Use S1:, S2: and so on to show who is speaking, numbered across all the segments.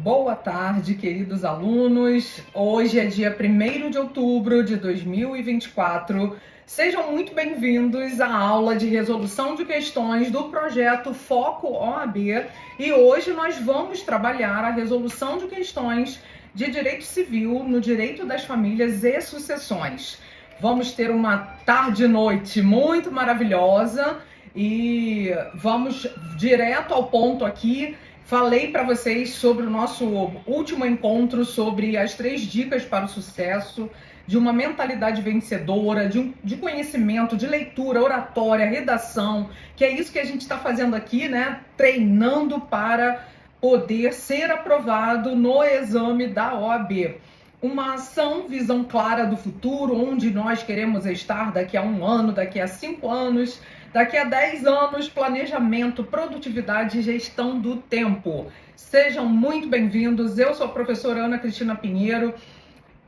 S1: Boa tarde, queridos alunos. Hoje é dia 1º de outubro de 2024. Sejam muito bem-vindos à aula de resolução de questões do projeto Foco OAB. E hoje nós vamos trabalhar a resolução de questões de direito civil no direito das famílias e sucessões. Vamos ter uma tarde e noite muito maravilhosa e vamos direto ao ponto aqui. Falei para vocês sobre o nosso último encontro, sobre as 3 dicas para o sucesso, de uma mentalidade vencedora, de conhecimento, de leitura, oratória, redação, que é isso que a gente está fazendo aqui, né? Treinando para poder ser aprovado no exame da OAB. Uma ação, visão clara do futuro, onde nós queremos estar daqui a 1 ano, daqui a 5 anos, daqui a 10 anos, planejamento, produtividade e gestão do tempo. Sejam muito bem-vindos. Eu sou a professora Ana Cristina Pinheiro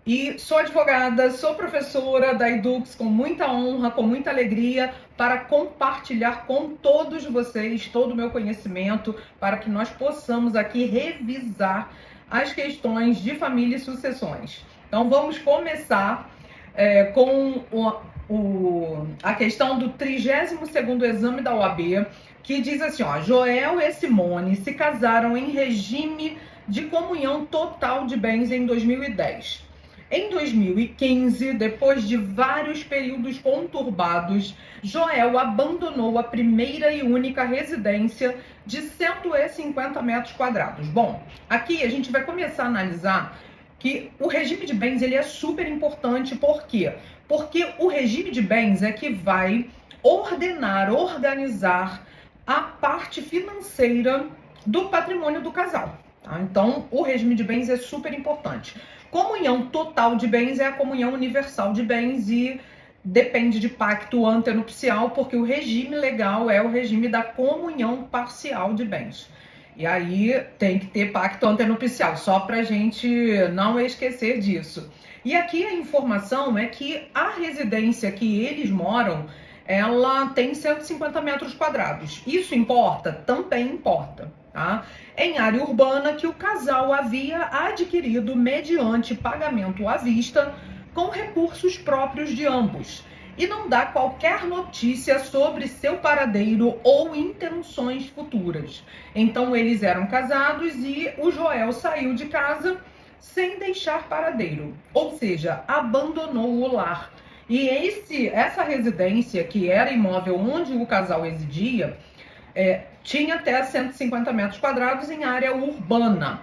S1: e sou advogada, sou professora da Edux com muita honra, com muita alegria, para compartilhar com todos vocês todo o meu conhecimento, para que nós possamos aqui revisar as questões de família e sucessões. Então vamos começar com a questão do 32º exame da OAB, que diz assim, ó: Joel e Simone se casaram em regime de comunhão total de bens em 2010. Em 2015, depois de vários períodos conturbados, Joel abandonou a primeira e única residência de 150 metros quadrados. Bom, aqui a gente vai começar a analisar que o regime de bens ele é super importante. Por quê? Porque o regime de bens é que vai organizar a parte financeira do patrimônio do casal. Tá? Então, o regime de bens é super importante. Comunhão total de bens é a comunhão universal de bens e depende de pacto antenupcial, porque o regime legal é o regime da comunhão parcial de bens. E aí tem que ter pacto antenupcial, só para a gente não esquecer disso. E aqui a informação é que a residência que eles moram, ela tem 150 metros quadrados. Isso importa? Também importa. Tá? Em área urbana que o casal havia adquirido mediante pagamento à vista com recursos próprios de ambos e não dá qualquer notícia sobre seu paradeiro ou intenções futuras. Então eles eram casados e o Joel saiu de casa sem deixar paradeiro, ou seja, abandonou o lar. E essa residência, que era imóvel onde o casal residia, tinha até 150 metros quadrados em área urbana.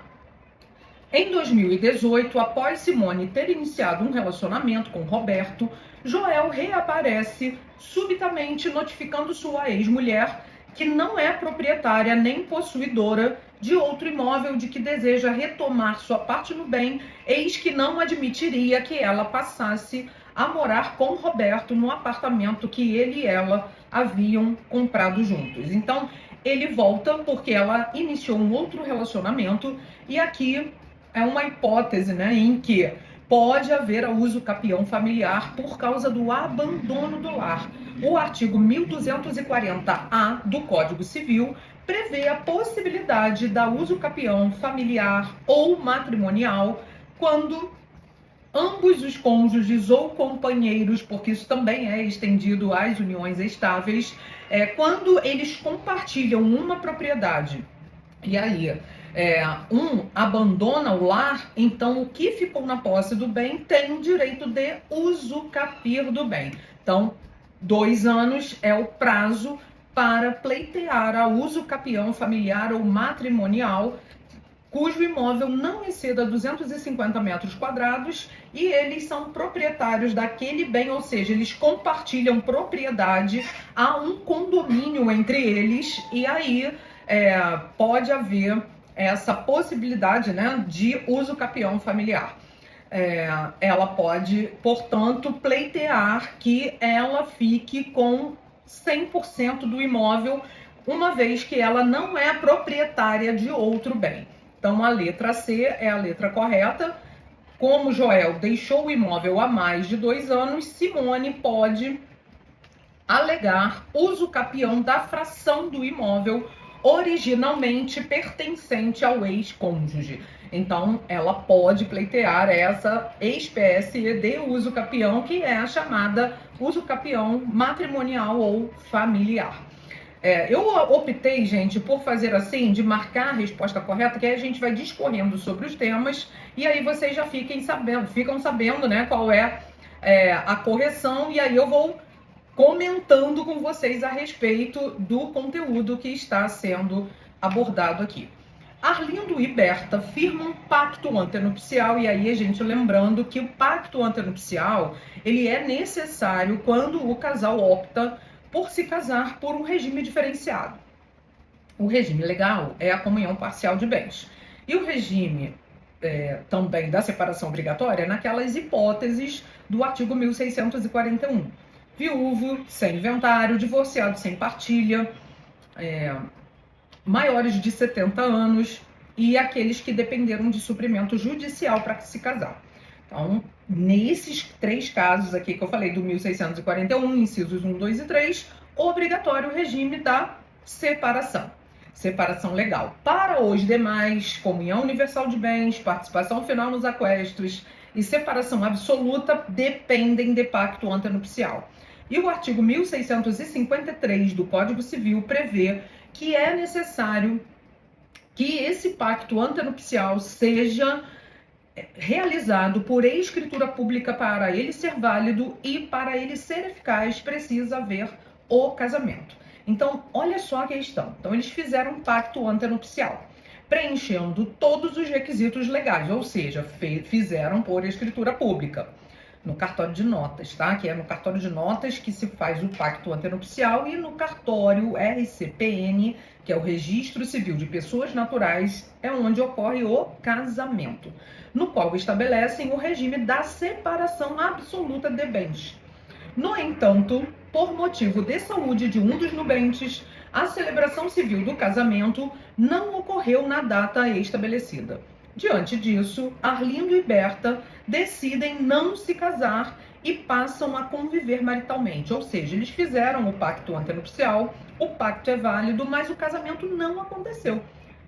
S1: Em 2018, após Simone ter iniciado um relacionamento com Roberto, Joel reaparece subitamente notificando sua ex-mulher que não é proprietária nem possuidora de outro imóvel de que deseja retomar sua parte no bem, eis que não admitiria que ela passasse a morar com Roberto no apartamento que ele e ela haviam comprado juntos. Então, ele volta porque ela iniciou um outro relacionamento e aqui é uma hipótese, né, em que pode haver uso capião familiar por causa do abandono do lar. O artigo 1240-A do Código Civil prevê a possibilidade da uso capião familiar ou matrimonial quando ambos os cônjuges ou companheiros, porque isso também é estendido às uniões estáveis, quando eles compartilham uma propriedade. E aí, um abandona o lar, então o que ficou na posse do bem tem o direito de usufruir do bem. Então, 2 anos é o prazo para pleitear a uso capião familiar ou matrimonial, cujo imóvel não exceda 250 metros quadrados e eles são proprietários daquele bem, ou seja, eles compartilham propriedade, há um condomínio entre eles e aí pode haver essa possibilidade, né, de uso capião familiar. Ela pode, portanto, pleitear que ela fique com 100% do imóvel, uma vez que ela não é proprietária de outro bem. Então, a letra C é a letra correta. Como Joel deixou o imóvel há mais de 2 anos, Simone pode alegar uso capião da fração do imóvel originalmente pertencente ao ex-cônjuge. Então, ela pode pleitear essa espécie de uso capião, que é a chamada uso capião matrimonial ou familiar. Eu optei, gente, por fazer assim, de marcar a resposta correta, que aí a gente vai discorrendo sobre os temas e aí vocês já ficam sabendo, né, qual é a correção, e aí eu vou comentando com vocês a respeito do conteúdo que está sendo abordado aqui. Arlindo e Berta firmam pacto antenupcial, e aí a gente lembrando que o pacto antenupcial ele é necessário quando o casal opta por se casar por um regime diferenciado. O regime legal é a comunhão parcial de bens. E o regime também da separação obrigatória naquelas hipóteses do artigo 1641. Viúvo, sem inventário, divorciado sem partilha, maiores de 70 anos e aqueles que dependeram de suprimento judicial para se casar. Então, nesses 3 casos aqui que eu falei do 1641, incisos 1, 2 e 3, obrigatório o regime da separação. Separação legal. Para os demais, comunhão universal de bens, participação final nos aquestos e separação absoluta dependem de pacto antenupcial. E o artigo 1653 do Código Civil prevê que é necessário que esse pacto antenupcial seja realizado por escritura pública para ele ser válido, e para ele ser eficaz precisa haver o casamento. Então, olha só a questão. Então, eles fizeram um pacto antenupcial, preenchendo todos os requisitos legais, ou seja, fizeram por escritura pública, no cartório de notas, tá? Que é no cartório de notas que se faz o pacto antenupcial, e no cartório RCPN, que é o Registro Civil de Pessoas Naturais, é onde ocorre o casamento, no qual estabelecem o regime da separação absoluta de bens. No entanto, por motivo de saúde de um dos nubentes, a celebração civil do casamento não ocorreu na data estabelecida. Diante disso, Arlindo e Berta decidem não se casar e passam a conviver maritalmente, ou seja, eles fizeram o pacto antenupcial, o pacto é válido, mas o casamento não aconteceu.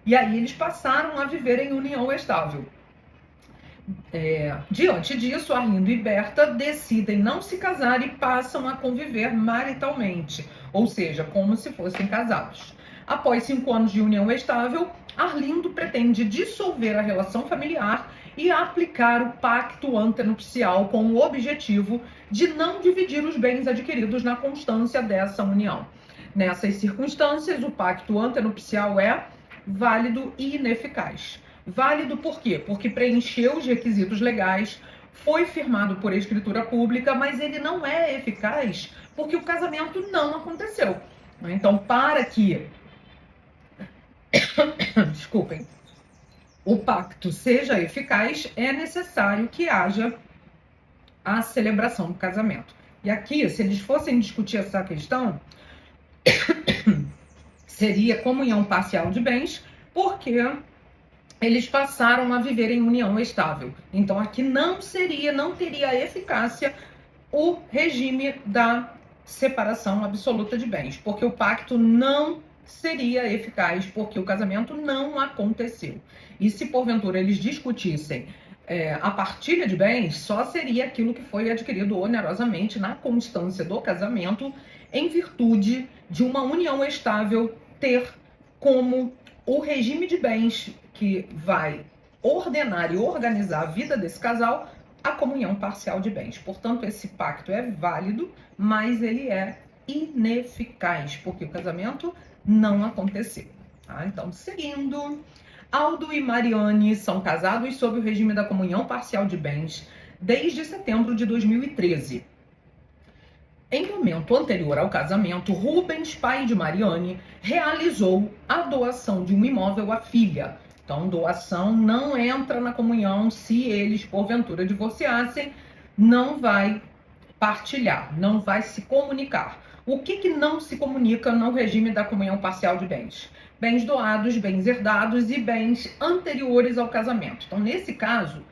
S1: E aí eles passaram a viver em união estável. Diante disso, Arlindo e Berta decidem não se casar e passam a conviver maritalmente, ou seja, como se fossem casados. Após 5 anos de união estável, Arlindo pretende dissolver a relação familiar e aplicar o pacto antenupcial com o objetivo de não dividir os bens adquiridos na constância dessa união. Nessas circunstâncias, o pacto antenupcial é válido e ineficaz. Válido por quê? Porque preencheu os requisitos legais, foi firmado por escritura pública, mas ele não é eficaz porque o casamento não aconteceu. Então, para que desculpem, o pacto seja eficaz, é necessário que haja a celebração do casamento. E aqui, se eles fossem discutir essa questão, seria comunhão parcial de bens, porque eles passaram a viver em união estável. Então, aqui não teria eficácia o regime da separação absoluta de bens, porque o pacto não seria eficaz, porque o casamento não aconteceu. E se porventura eles discutissem a partilha de bens, só seria aquilo que foi adquirido onerosamente na constância do casamento, em virtude de uma união estável ter como o regime de bens que vai ordenar e organizar a vida desse casal a comunhão parcial de bens. Portanto, esse pacto é válido, mas ele é ineficaz, porque o casamento não aconteceu. Tá? Então, seguindo, Aldo e Mariane são casados sob o regime da comunhão parcial de bens desde setembro de 2013. Em momento anterior ao casamento, Rubens, pai de Mariane, realizou a doação de um imóvel à filha. Então, doação não entra na comunhão se eles, porventura, divorciassem, não vai partilhar, não vai se comunicar. O que não se comunica no regime da comunhão parcial de bens? Bens doados, bens herdados e bens anteriores ao casamento. Então, nesse caso,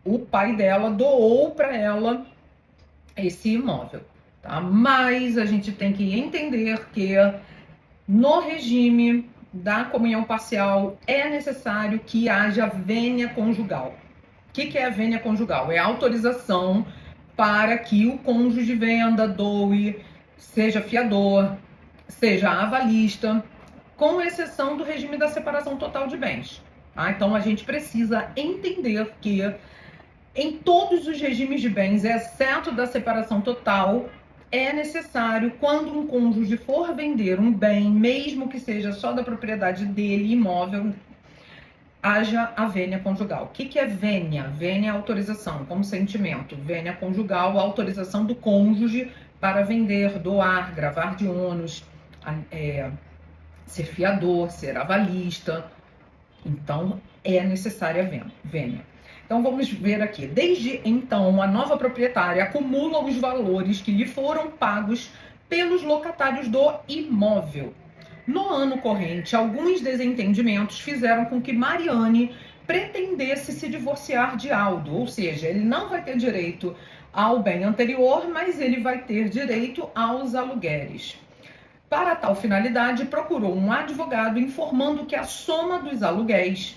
S1: o pai dela doou para ela esse imóvel. Tá? Mas a gente tem que entender que no regime da comunhão parcial é necessário que haja vênia conjugal. O que é a vênia conjugal? É a autorização para que o cônjuge venda, doe, seja fiador, seja avalista, com exceção do regime da separação total de bens. Tá? Então a gente precisa entender que em todos os regimes de bens, exceto da separação total, é necessário, quando um cônjuge for vender um bem, mesmo que seja só da propriedade dele, imóvel, haja a vênia conjugal. O que é vênia? Vênia é autorização, consentimento. Vênia conjugal, a autorização do cônjuge para vender, doar, gravar de ônus, ser fiador, ser avalista. Então, é necessária a vênia. Então, vamos ver aqui. Desde então, a nova proprietária acumula os valores que lhe foram pagos pelos locatários do imóvel. No ano corrente, alguns desentendimentos fizeram com que Mariane pretendesse se divorciar de Aldo, ou seja, ele não vai ter direito ao bem anterior, mas ele vai ter direito aos aluguéis. Para tal finalidade, procurou um advogado informando que a soma dos aluguéis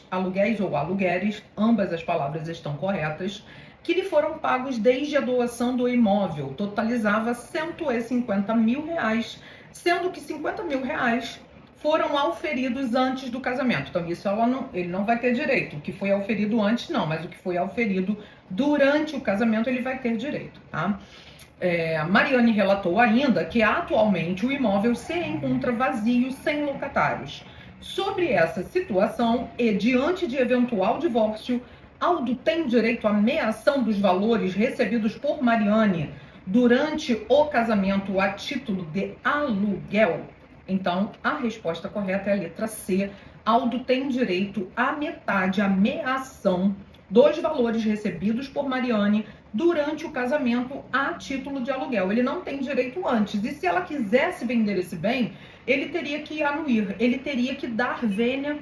S1: ou aluguéres, ambas as palavras estão corretas, que lhe foram pagos desde a doação do imóvel, totalizava R$150 mil, sendo que R$50 mil foram auferidos antes do casamento. Então, isso ele não vai ter direito. O que foi auferido antes, não, mas o que foi auferido durante o casamento, ele vai ter direito, tá? Mariane relatou ainda que atualmente o imóvel se encontra vazio, sem locatários. Sobre essa situação e diante de eventual divórcio, Aldo tem direito à meação dos valores recebidos por Mariane durante o casamento a título de aluguel? Então, a resposta correta é a letra C. Aldo tem direito à metade, à meação dos valores recebidos por Mariane durante o casamento a título de aluguel. Ele não tem direito antes. E se ela quisesse vender esse bem, ele teria que anuir, ele teria que dar vênia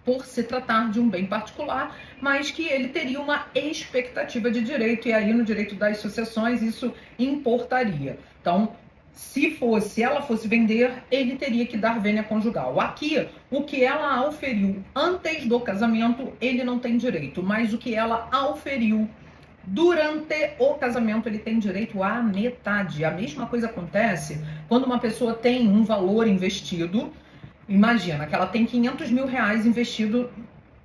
S1: por se tratar de um bem particular, mas que ele teria uma expectativa de direito, e aí no direito das sucessões isso importaria. Então, se ela fosse vender, ele teria que dar vênia conjugal. Aqui, o que ela auferiu antes do casamento, ele não tem direito, mas o que ela auferiu durante o casamento, ele tem direito à metade. A mesma coisa acontece quando uma pessoa tem um valor investido. Imagina que ela tem R$500 mil investido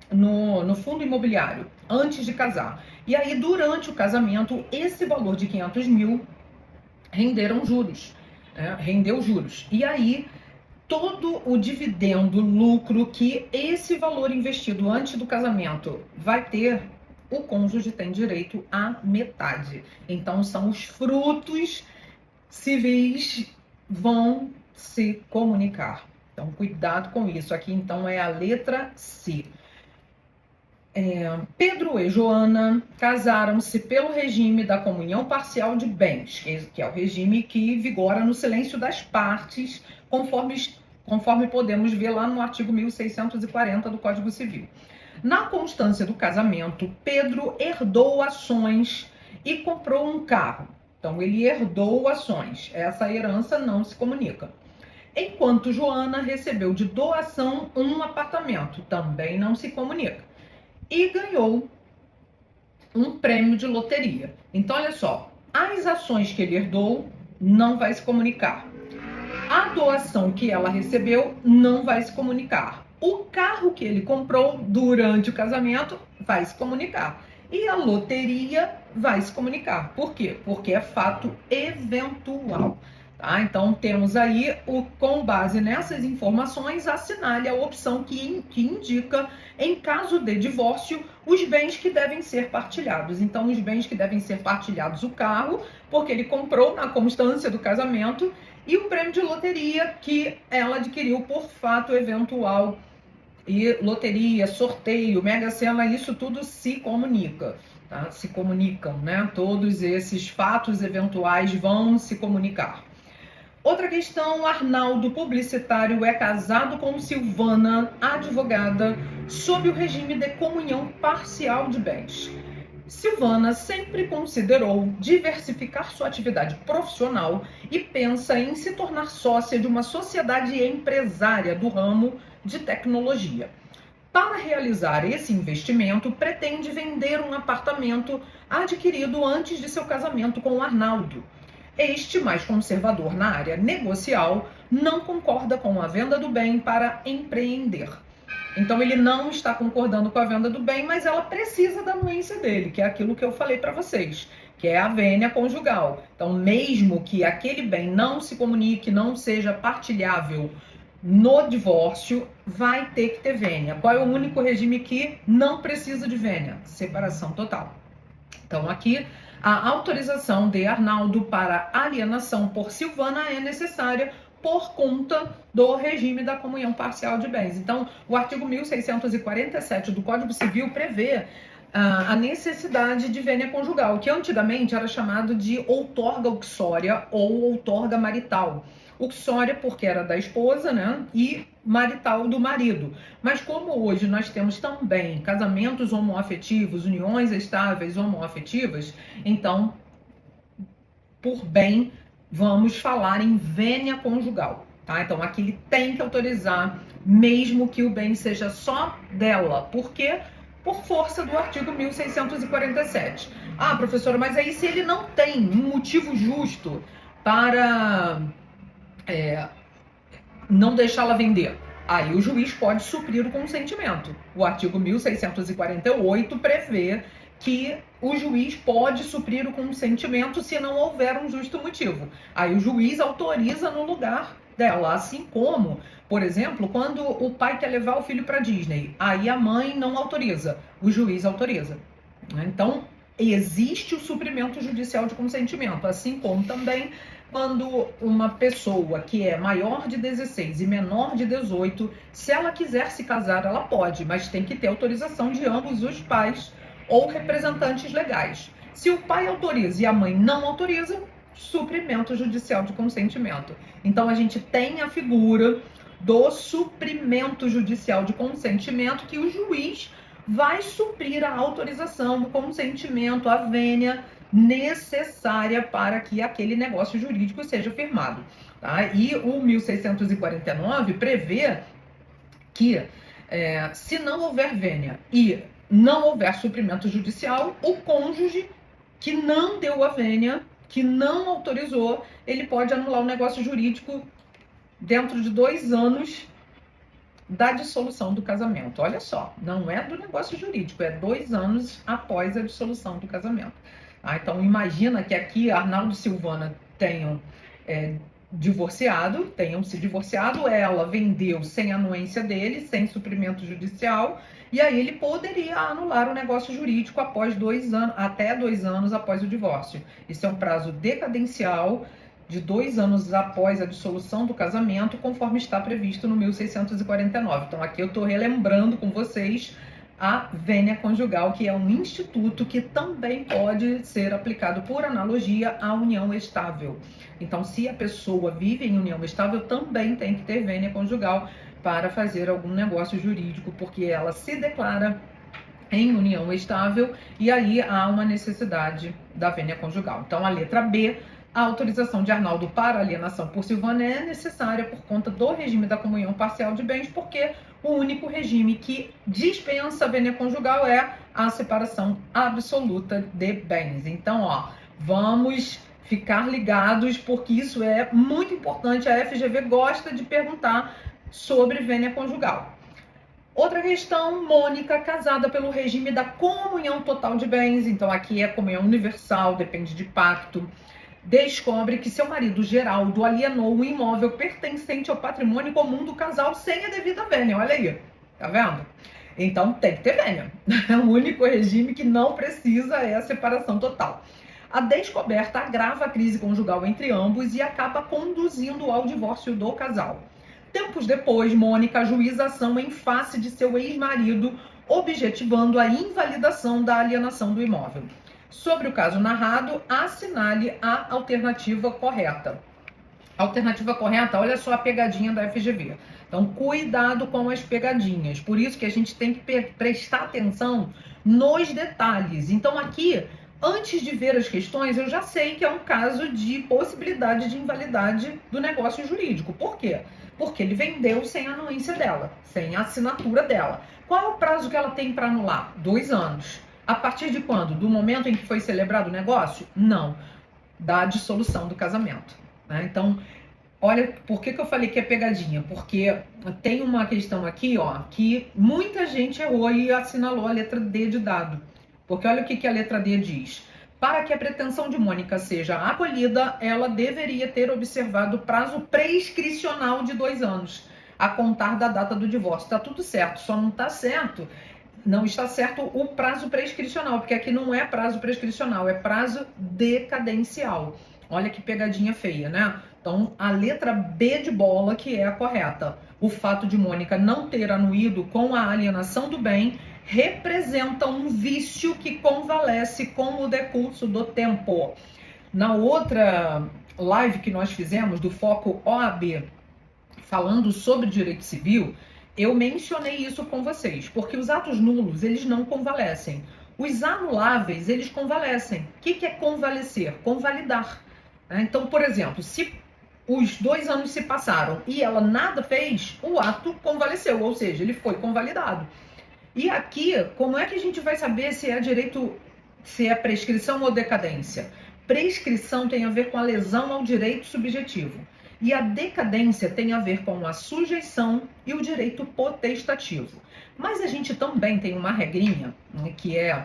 S1: no fundo imobiliário antes de casar. E aí, durante o casamento, esse valor de R$500 mil rendeu juros. E aí, todo o dividendo, lucro que esse valor investido antes do casamento vai ter, o cônjuge tem direito à metade. Então, são os frutos civis vão se comunicar. Então, cuidado com isso. Aqui, então, é a letra C. Pedro e Joana casaram-se pelo regime da comunhão parcial de bens, que é o regime que vigora no silêncio das partes, conforme podemos ver lá no artigo 1640 do Código Civil. Na constância do casamento, Pedro herdou ações e comprou um carro. Então, ele herdou ações. Essa herança não se comunica. Enquanto Joana recebeu de doação um apartamento, também não se comunica. E ganhou um prêmio de loteria. Então, olha só, as ações que ele herdou não vai se comunicar. A doação que ela recebeu não vai se comunicar. O carro que ele comprou durante o casamento vai se comunicar. E a loteria vai se comunicar. Por quê? Porque é fato eventual. Tá? Então, temos aí, com base nessas informações, assinale a opção que indica, em caso de divórcio, os bens que devem ser partilhados. Então, os bens que devem ser partilhados, o carro, porque ele comprou na constância do casamento, e o prêmio de loteria que ela adquiriu por fato eventual. E loteria, sorteio, Mega Sena, isso tudo se comunica. Tá? Se comunicam, né? Todos esses fatos eventuais vão se comunicar. Outra questão, Arnaldo, publicitário, é casado com Silvana, advogada, sob o regime de comunhão parcial de bens. Silvana sempre considerou diversificar sua atividade profissional e pensa em se tornar sócia de uma sociedade empresária do ramo de tecnologia. Para realizar esse investimento, pretende vender um apartamento adquirido antes de seu casamento com o Arnaldo. Este, mais conservador na área negocial, não concorda com a venda do bem para empreender. Então ele não está concordando com a venda do bem, mas ela precisa da anuência dele, que é aquilo que eu falei para vocês, que é a vênia conjugal. Então, mesmo que aquele bem não se comunique, não seja partilhável no divórcio, vai ter que ter vênia. Qual é o único regime que não precisa de vênia? Separação total. Então, aqui, a autorização de Arnaldo para alienação por Silvana é necessária por conta do regime da comunhão parcial de bens. Então, o artigo 1647 do Código Civil prevê a necessidade de vênia conjugal, que antigamente era chamado de outorga uxória ou outorga marital. Uxória porque era da esposa, né? E marital do marido. Mas como hoje nós temos também casamentos homoafetivos, uniões estáveis homoafetivas, então, por bem, vamos falar em vênia conjugal, tá? Então, aqui ele tem que autorizar, mesmo que o bem seja só dela. Por quê? Por força do artigo 1647. Ah, professora, mas aí se ele não tem um motivo justo para não deixá-la vender, aí o juiz pode suprir o consentimento. O artigo 1648 prevê que o juiz pode suprir o consentimento se não houver um justo motivo. Aí o juiz autoriza no lugar dela, assim como, por exemplo, quando o pai quer levar o filho para Disney, aí a mãe não autoriza, o juiz autoriza. Então, existe o suprimento judicial de consentimento, assim como também quando uma pessoa que é maior de 16 e menor de 18, se ela quiser se casar, ela pode, mas tem que ter autorização de ambos os pais ou representantes legais. Se o pai autoriza e a mãe não autoriza, suprimento judicial de consentimento. Então, a gente tem a figura do suprimento judicial de consentimento, que o juiz vai suprir a autorização, o consentimento, a vênia necessária para que aquele negócio jurídico seja firmado. Tá? E o 1649 prevê que, se não houver vênia e não houver suprimento judicial, o cônjuge que não deu a vênia, que não autorizou, ele pode anular o negócio jurídico dentro de 2 anos da dissolução do casamento. Olha só, não é do negócio jurídico, é 2 anos após a dissolução do casamento. Então, imagina que aqui Arnaldo e Silvana tenham se divorciado, ela vendeu sem anuência dele, sem suprimento judicial, e aí ele poderia anular o negócio jurídico após 2 anos, até 2 anos após o divórcio. Isso é um prazo decadencial de 2 anos após a dissolução do casamento, conforme está previsto no 1649. Então, aqui eu estou relembrando com vocês a vênia conjugal, que é um instituto que também pode ser aplicado por analogia à união estável. Então, se a pessoa vive em união estável, também tem que ter vênia conjugal para fazer algum negócio jurídico, porque ela se declara em união estável e aí há uma necessidade da vênia conjugal. Então, a letra B, a autorização de Arnaldo para alienação por Silvana é necessária por conta do regime da comunhão parcial de bens, porque o único regime que dispensa a vênia conjugal é a separação absoluta de bens. Então, vamos ficar ligados, porque isso é muito importante. A FGV gosta de perguntar sobre vênia conjugal. Outra questão, Mônica, casada pelo regime da comunhão total de bens, então aqui é comunhão universal, depende de pacto, descobre que seu marido Geraldo alienou um imóvel pertencente ao patrimônio comum do casal sem a devida vênia. Olha aí, tá vendo? Então tem que ter vênia. O único regime que não precisa é a separação total. A descoberta agrava a crise conjugal entre ambos e acaba conduzindo ao divórcio do casal. Tempos depois, Mônica ajuiza a ação em face de seu ex-marido, objetivando a invalidação da alienação do imóvel. Sobre o caso narrado, assinale a alternativa correta. A alternativa correta, olha só a pegadinha da FGV. Então, cuidado com as pegadinhas. Por isso que a gente tem que prestar atenção nos detalhes. Então, aqui, antes de ver as questões, eu já sei que é um caso de possibilidade de invalidade do negócio jurídico. Por quê? Porque ele vendeu sem a anuência dela, sem a assinatura dela. Qual é o prazo que ela tem para anular? 2 anos. A partir de quando? Do momento em que foi celebrado o negócio? Não. Da dissolução do casamento. Né? Então, olha, por que eu falei que é pegadinha? Porque tem uma questão aqui, ó, que muita gente errou e assinalou a letra D de dado. Porque olha o que a letra D diz. Para que a pretensão de Mônica seja acolhida, ela deveria ter observado o prazo prescricional de 2 anos, a contar da data do divórcio. Está tudo certo, só não está certo. Não está certo o prazo prescricional, porque aqui não é prazo prescricional, é prazo decadencial. Olha que pegadinha feia, né? Então, a letra B de bola que é a correta. O fato de Mônica não ter anuído com a alienação do bem representa um vício que convalesce com o decurso do tempo. Na outra live que nós fizemos do Foco OAB, falando sobre direito civil, eu mencionei isso com vocês, porque os atos nulos, eles não convalescem. Os anuláveis, eles convalescem. O que é convalescer? Convalidar. Então, por exemplo, se os 2 anos se passaram e ela nada fez, o ato convaleceu, ou seja, ele foi convalidado. E aqui, como é que a gente vai saber se é direito, se é prescrição ou decadência? Prescrição tem a ver com a lesão ao direito subjetivo. E a decadência tem a ver com a sujeição e o direito potestativo. Mas a gente também tem uma regrinha, né, que é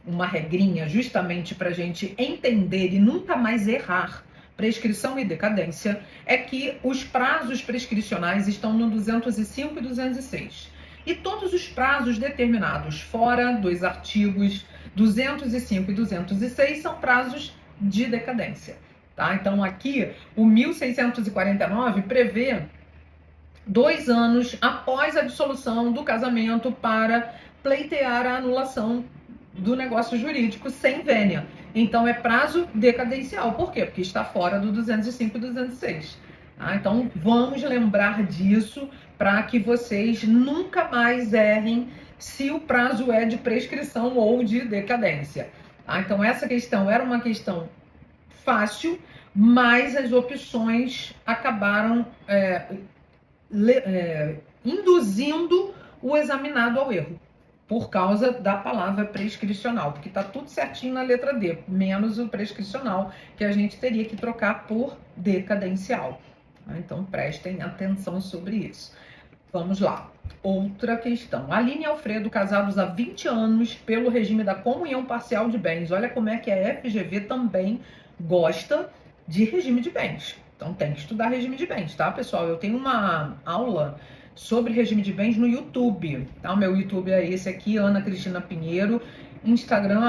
S1: uma regrinha justamente para a gente entender e nunca mais errar prescrição e decadência, é que os prazos prescricionais estão no 205 e 206. E todos os prazos determinados fora dos artigos 205 e 206 são prazos de decadência. Tá? Então aqui o 1649 prevê 2 anos após a dissolução do casamento para pleitear a anulação do negócio jurídico sem vênia. Então é prazo decadencial. Por quê? Porque está fora do 205 e 206. Tá? Então vamos lembrar disso para que vocês nunca mais errem se o prazo é de prescrição ou de decadência. Tá? Então essa questão era uma questão fácil, mas as opções acabaram induzindo o examinado ao erro, por causa da palavra prescricional, porque está tudo certinho na letra D, menos o prescricional, que a gente teria que trocar por decadencial. Então prestem atenção sobre isso. Vamos lá. Outra questão. Aline e Alfredo, casados há 20 anos pelo regime da comunhão parcial de bens. Olha como é que a FGV também gosta de regime de bens. Então tem que estudar regime de bens, tá, pessoal? Eu tenho uma aula sobre regime de bens no YouTube, tá? O meu YouTube é esse aqui, Ana Cristina Pinheiro, Instagram,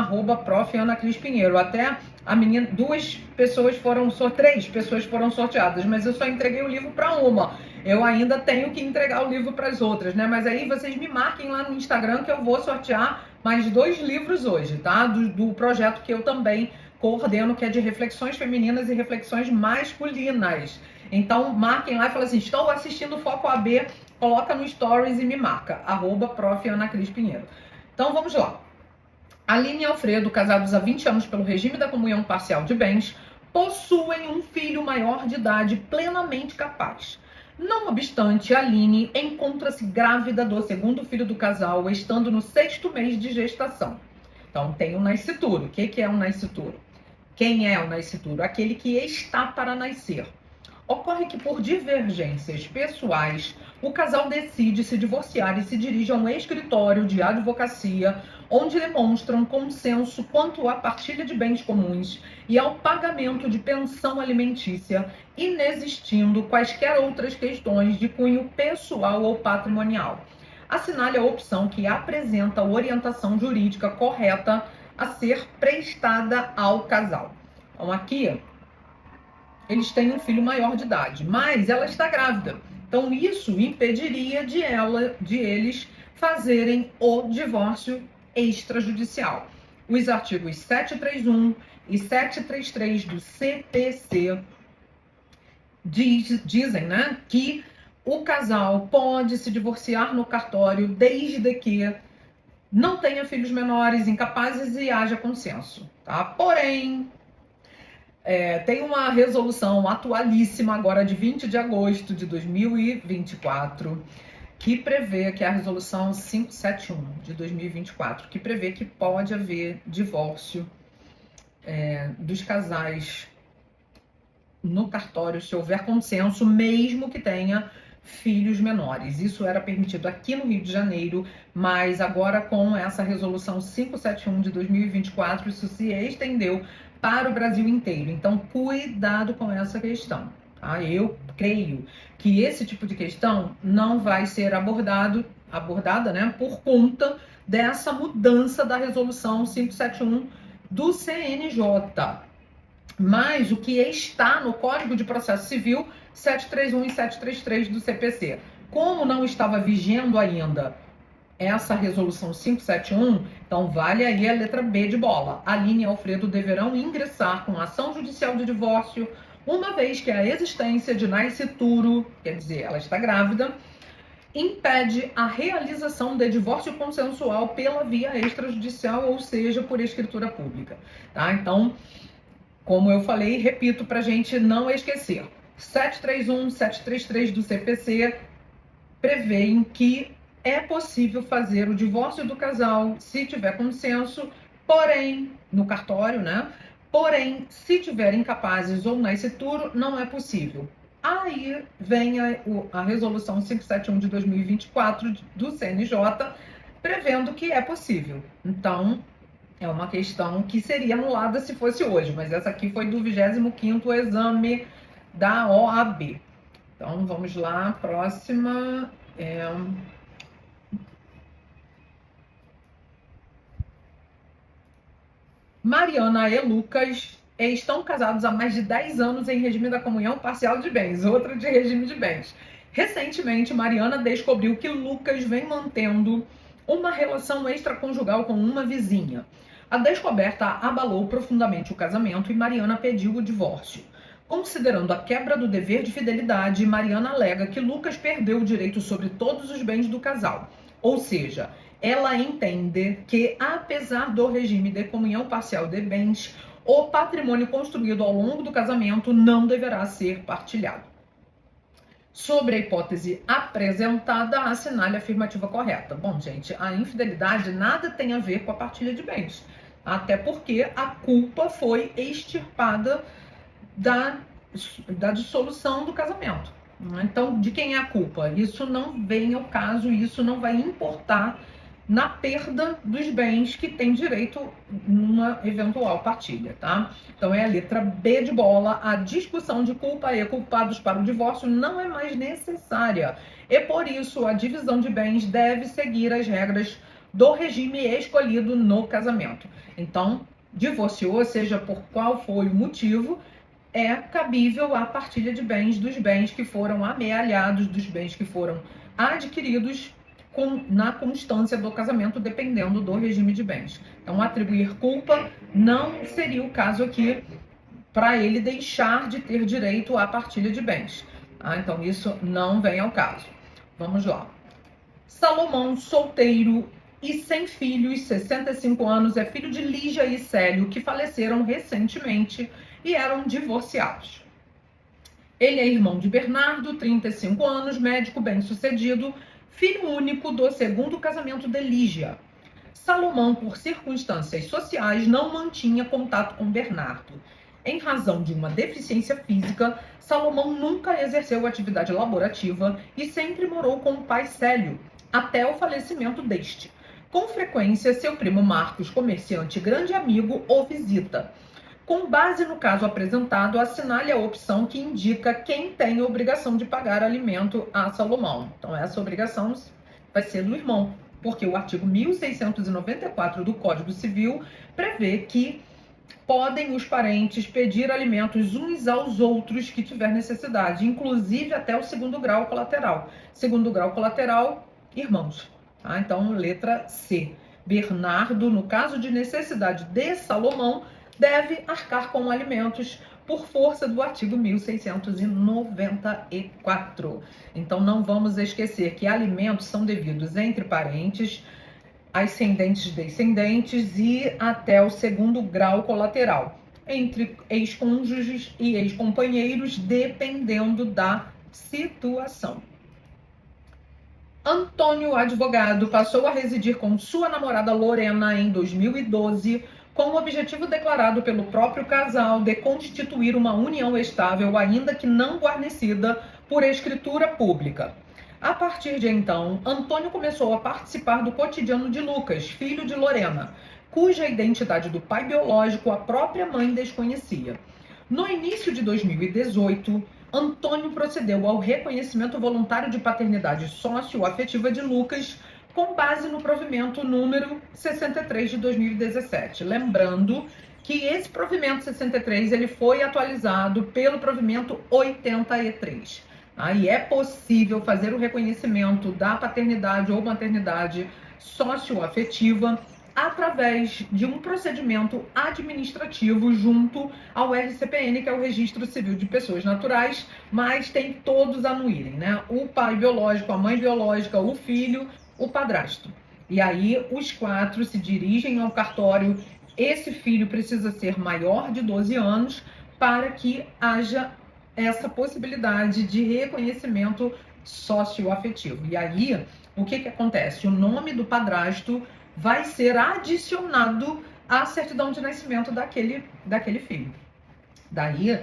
S1: @prof. Ana Cris Pinheiro. Até a menina, 3 pessoas foram sorteadas, mas eu só entreguei o livro para uma. Eu ainda tenho que entregar o livro para as outras, né? Mas aí vocês me marquem lá no Instagram que eu vou sortear mais 2 livros hoje, tá? Do projeto que eu também coordeno, que é de reflexões femininas e reflexões masculinas. Então, marquem lá e falem assim, estou assistindo o Foco AB, coloca no Stories e me marca, @prof. Ana Cris Pinheiro. Então, vamos lá. Aline e Alfredo, casados há 20 anos pelo regime da comunhão parcial de bens, possuem um filho maior de idade plenamente capaz. Não obstante, Aline encontra-se grávida do 2º filho do casal, estando no 6º mês de gestação. Então, tem o nascituro. O que é o nascituro? Quem é o nascituro? Aquele que está para nascer. Ocorre que, por divergências pessoais, o casal decide se divorciar e se dirige a um escritório de advocacia, onde demonstram consenso quanto à partilha de bens comuns e ao pagamento de pensão alimentícia, inexistindo quaisquer outras questões de cunho pessoal ou patrimonial. Assinale a opção que apresenta a orientação jurídica correta a ser prestada ao casal. Então, aqui, eles têm um filho maior de idade, mas ela está grávida. Então, isso impediria de eles fazerem o divórcio extrajudicial. Os artigos 731 e 733 do CPC dizem, né, que o casal pode se divorciar no cartório desde que não tenha filhos menores, incapazes e haja consenso, tá? Porém, tem uma resolução atualíssima agora de 20 de agosto de 2024 que prevê, que é a resolução 571 de 2024, que prevê que pode haver divórcio dos casais no cartório se houver consenso, mesmo que tenha filhos menores. Isso era permitido aqui no Rio de Janeiro, mas agora com essa resolução 571 de 2024, isso se estendeu para o Brasil inteiro. Então, cuidado com essa questão. Tá? Eu creio que esse tipo de questão não vai ser abordada, né, por conta dessa mudança da resolução 571 do CNJ. Mas o que está no Código de Processo Civil 731 e 733 do CPC, como não estava vigendo ainda essa resolução 571, então vale aí a letra B de bola. Aline e Alfredo deverão ingressar com ação judicial de divórcio, uma vez que a existência de nascituro, quer dizer, ela está grávida, impede a realização de divórcio consensual pela via extrajudicial, ou seja, por escritura pública. Tá? Então, como eu falei, repito para a gente não esquecer. 731, 733 do CPC prevêem que é possível fazer o divórcio do casal se tiver consenso, porém, no cartório, né? Porém, se tiverem incapazes ou nascituro, não é possível. Aí vem a resolução 571 de 2024 do CNJ, prevendo que é possível. Então, é uma questão que seria anulada se fosse hoje, mas essa aqui foi do 25º exame da OAB. Então, vamos lá, próxima. Mariana e Lucas estão casados há mais de 10 anos em regime da comunhão parcial de bens, outra de regime de bens. Recentemente, Mariana descobriu que Lucas vem mantendo uma relação extraconjugal com uma vizinha. A descoberta abalou profundamente o casamento e Mariana pediu o divórcio. Considerando a quebra do dever de fidelidade, Mariana alega que Lucas perdeu o direito sobre todos os bens do casal. Ou seja, ela entende que, apesar do regime de comunhão parcial de bens, o patrimônio construído ao longo do casamento não deverá ser partilhado. Sobre a hipótese apresentada, assinale a afirmativa correta. Bom, gente, a infidelidade nada tem a ver com a partilha de bens. Até porque a culpa foi extirpada da dissolução do casamento. Então, de quem é a culpa? Isso não vem ao caso, isso não vai importar na perda dos bens que tem direito numa eventual partilha, tá? Então é a letra B de bola, a discussão de culpa e culpados para o divórcio não é mais necessária e por isso a divisão de bens deve seguir as regras do regime escolhido no casamento. Então, divorciou, seja por qual foi o motivo, é cabível a partilha de bens dos bens que foram amealhados, dos bens que foram adquiridos na constância do casamento, dependendo do regime de bens. Então, atribuir culpa não seria o caso aqui para ele deixar de ter direito à partilha de bens. Tá? Então, isso não vem ao caso. Vamos lá. Salomão, solteiro e sem filhos, 65 anos, é filho de Lígia e Célio, que faleceram recentemente e eram divorciados. Ele é irmão de Bernardo, 35 anos, médico bem-sucedido, filho único do segundo casamento de Lígia. Salomão, por circunstâncias sociais, não mantinha contato com Bernardo. Em razão de uma deficiência física, Salomão nunca exerceu atividade laborativa e sempre morou com o pai Célio, até o falecimento deste. Com frequência, seu primo Marcos, comerciante e grande amigo, o visita. Com base no caso apresentado, assinale a opção que indica quem tem a obrigação de pagar alimento a Salomão. Então, essa obrigação vai ser do irmão, porque o artigo 1694 do Código Civil prevê que podem os parentes pedir alimentos uns aos outros que tiver necessidade, inclusive até o segundo grau colateral. Segundo grau colateral, irmãos. Tá? Então, letra C. Bernardo, no caso de necessidade de Salomão, deve arcar com alimentos por força do artigo 1694. Então, não vamos esquecer que alimentos são devidos entre parentes ascendentes, descendentes e até o segundo grau colateral, entre ex-cônjuges e ex-companheiros, dependendo da situação. Antônio, advogado, passou a residir com sua namorada Lorena em 2012, com o objetivo declarado pelo próprio casal de constituir uma união estável, ainda que não guarnecida por escritura pública. A partir de então, Antônio começou a participar do cotidiano de Lucas, filho de Lorena, cuja identidade do pai biológico a própria mãe desconhecia. No início de 2018, Antônio procedeu ao reconhecimento voluntário de paternidade socioafetiva de Lucas, com base no provimento número 63 de 2017. Lembrando que esse provimento 63 ele foi atualizado pelo provimento 83. Aí é possível fazer o reconhecimento da paternidade ou maternidade socioafetiva através de um procedimento administrativo junto ao RCPN, que é o Registro Civil de Pessoas Naturais, mas tem todos a anuírem, né? O pai biológico, a mãe biológica, o filho, o padrasto. E aí os quatro se dirigem ao cartório. Esse filho precisa ser maior de 12 anos para que haja essa possibilidade de reconhecimento socioafetivo. E aí, o que acontece? O nome do padrasto vai ser adicionado à certidão de nascimento daquele filho. Daí,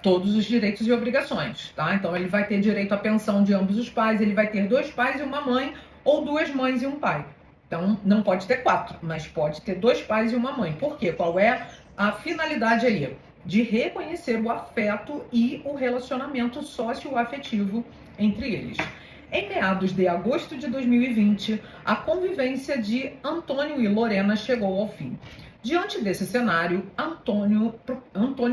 S1: todos os direitos e obrigações, tá? Então, ele vai ter direito à pensão de ambos os pais, ele vai ter 2 pais e uma mãe, ou 2 mães e um pai. Então, não pode ter 4, mas pode ter 2 pais e uma mãe. Por quê? Qual é a finalidade aí? De reconhecer o afeto e o relacionamento socioafetivo entre eles. Em meados de agosto de 2020, a convivência de Antônio e Lorena chegou ao fim. Diante desse cenário, Antônio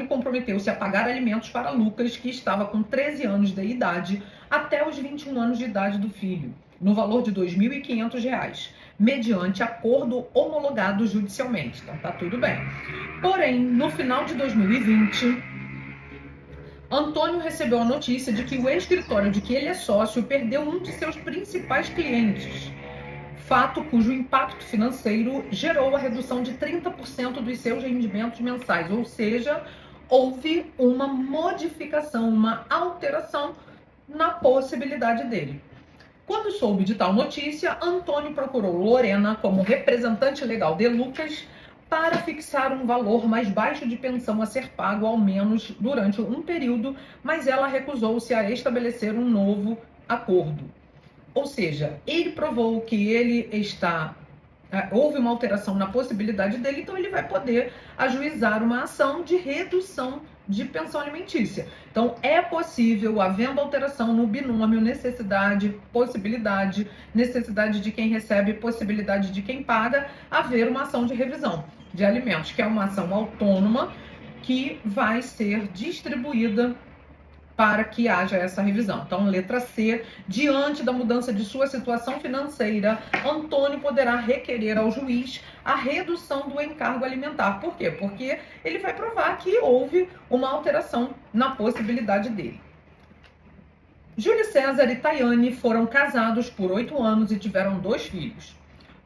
S1: comprometeu-se a pagar alimentos para Lucas, que estava com 13 anos de idade, até os 21 anos de idade do filho, no valor de R$ 2.500, mediante acordo homologado judicialmente. Então tá tudo bem. Porém, no final de 2020, Antônio recebeu a notícia de que o escritório de que ele é sócio perdeu um de seus principais clientes, fato cujo impacto financeiro gerou a redução de 30% dos seus rendimentos mensais, ou seja, houve uma modificação, uma alteração na possibilidade dele. Quando soube de tal notícia, Antônio procurou Lorena como representante legal de Lucas para fixar um valor mais baixo de pensão a ser pago ao menos durante um período, mas ela recusou-se a estabelecer um novo acordo. Ou seja, ele provou que houve uma alteração na possibilidade dele, então ele vai poder ajuizar uma ação de redução de pensão alimentícia. Então, é possível, havendo alteração no binômio necessidade, possibilidade, necessidade de quem recebe, possibilidade de quem paga, haver uma ação de revisão de alimentos, que é uma ação autônoma que vai ser distribuída para que haja essa revisão. Então, letra C, diante da mudança de sua situação financeira, Antônio poderá requerer ao juiz a redução do encargo alimentar. Por quê? Porque ele vai provar que houve uma alteração na possibilidade dele. Júlio César e Tayane foram casados por 8 anos e tiveram 2 filhos.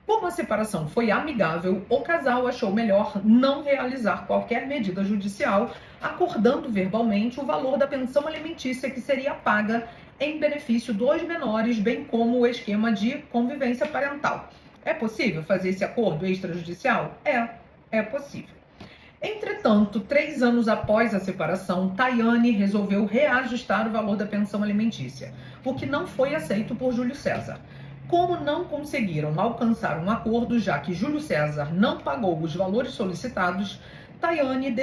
S1: Como a separação foi amigável, o casal achou melhor não realizar qualquer medida judicial, acordando verbalmente o valor da pensão alimentícia que seria paga em benefício dos menores, bem como o esquema de convivência parental. É possível fazer esse acordo extrajudicial? É possível. Entretanto, 3 anos após a separação, Tayane resolveu reajustar o valor da pensão alimentícia, o que não foi aceito por Júlio César. Como não conseguiram alcançar um acordo, já que Júlio César não pagou os valores solicitados, Tayane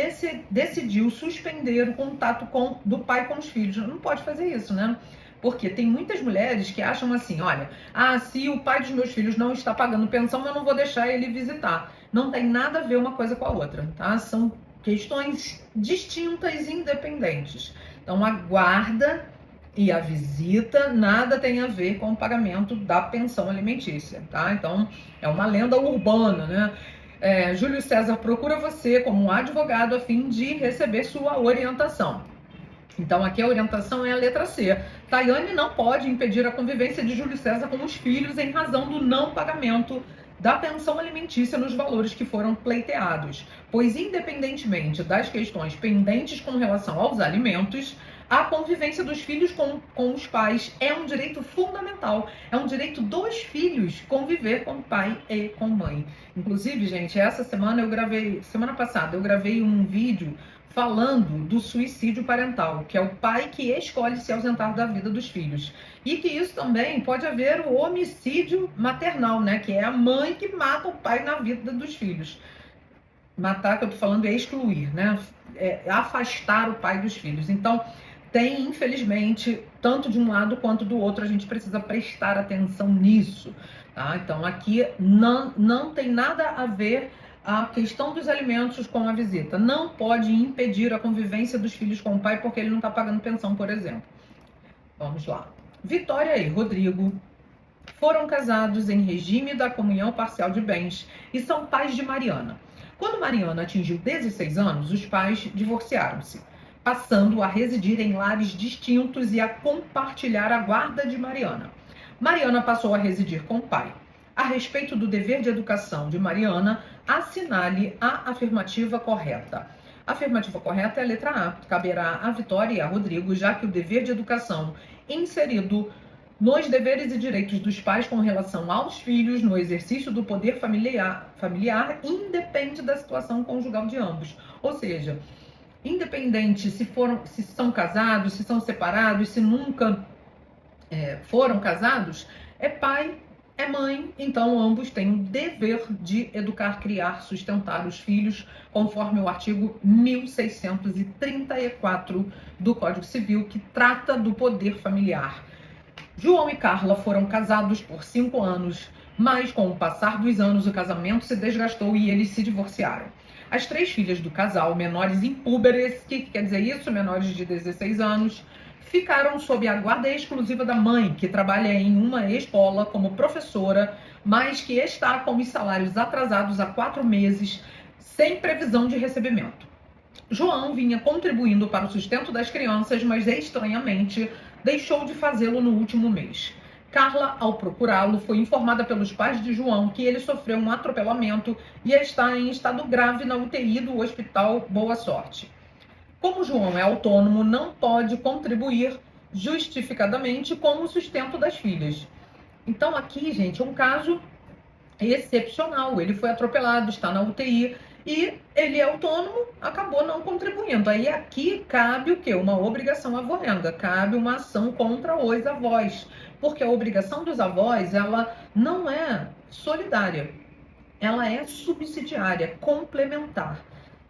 S1: decidiu suspender o contato do pai com os filhos. Não pode fazer isso, né? Porque tem muitas mulheres que acham assim, olha, se o pai dos meus filhos não está pagando pensão, eu não vou deixar ele visitar. Não tem nada a ver uma coisa com a outra, tá? São questões distintas e independentes. Então, a guarda e a visita nada tem a ver com o pagamento da pensão alimentícia, tá? Então, é uma lenda urbana, né? Júlio César procura você como um advogado a fim de receber sua orientação. Então, aqui a orientação é a letra C. Tayane não pode impedir a convivência de Júlio César com os filhos em razão do não pagamento da pensão alimentícia nos valores que foram pleiteados, pois independentemente das questões pendentes com relação aos alimentos, a convivência dos filhos com os pais é um direito fundamental, é um direito dos filhos conviver com pai e com mãe. Inclusive, gente, semana passada eu gravei um vídeo falando do suicídio parental, que é o pai que escolhe se ausentar da vida dos filhos. E que isso também pode haver o homicídio maternal, né? Que é a mãe que mata o pai na vida dos filhos. Matar, que eu tô falando, é excluir, né? É afastar o pai dos filhos. Então, tem, infelizmente, tanto de um lado quanto do outro, a gente precisa prestar atenção nisso, tá? Então, aqui não tem nada a ver a questão dos alimentos com a visita. Não pode impedir a convivência dos filhos com o pai porque ele não está pagando pensão, por exemplo. Vamos lá. Vitória e Rodrigo foram casados em regime da comunhão parcial de bens e são pais de Mariana. Quando Mariana atingiu 16 anos, os pais divorciaram-se, passando a residir em lares distintos e a compartilhar a guarda de Mariana. Mariana passou a residir com o pai. A respeito do dever de educação de Mariana, assinale a afirmativa correta. A afirmativa correta é a letra A. Caberá a Vitória e a Rodrigo, já que o dever de educação inserido nos deveres e direitos dos pais com relação aos filhos no exercício do poder familiar independe da situação conjugal de ambos. Ou seja, independente se são casados, se são separados, se nunca foram casados, é pai, é mãe, então ambos têm o dever de educar, criar, sustentar os filhos, conforme o artigo 1634 do Código Civil, que trata do poder familiar. João e Carla foram casados por 5 anos, mas com o passar dos anos o casamento se desgastou e eles se divorciaram. As 3 filhas do casal, menores impúberes, o que quer dizer isso? Menores de 16 anos, ficaram sob a guarda exclusiva da mãe, que trabalha em uma escola como professora, mas que está com os salários atrasados há 4 meses, sem previsão de recebimento. João vinha contribuindo para o sustento das crianças, mas estranhamente deixou de fazê-lo no último mês. Carla, ao procurá-lo, foi informada pelos pais de João que ele sofreu um atropelamento e está em estado grave na UTI do Hospital Boa Sorte. Como João é autônomo, não pode contribuir justificadamente com o sustento das filhas. Então aqui, gente, é um caso excepcional. Ele foi atropelado, está na UTI e ele é autônomo, acabou não contribuindo. Aí aqui cabe o quê? Uma obrigação avorenga, cabe uma ação contra os avós, porque a obrigação dos avós, ela não é solidária, ela é subsidiária, complementar.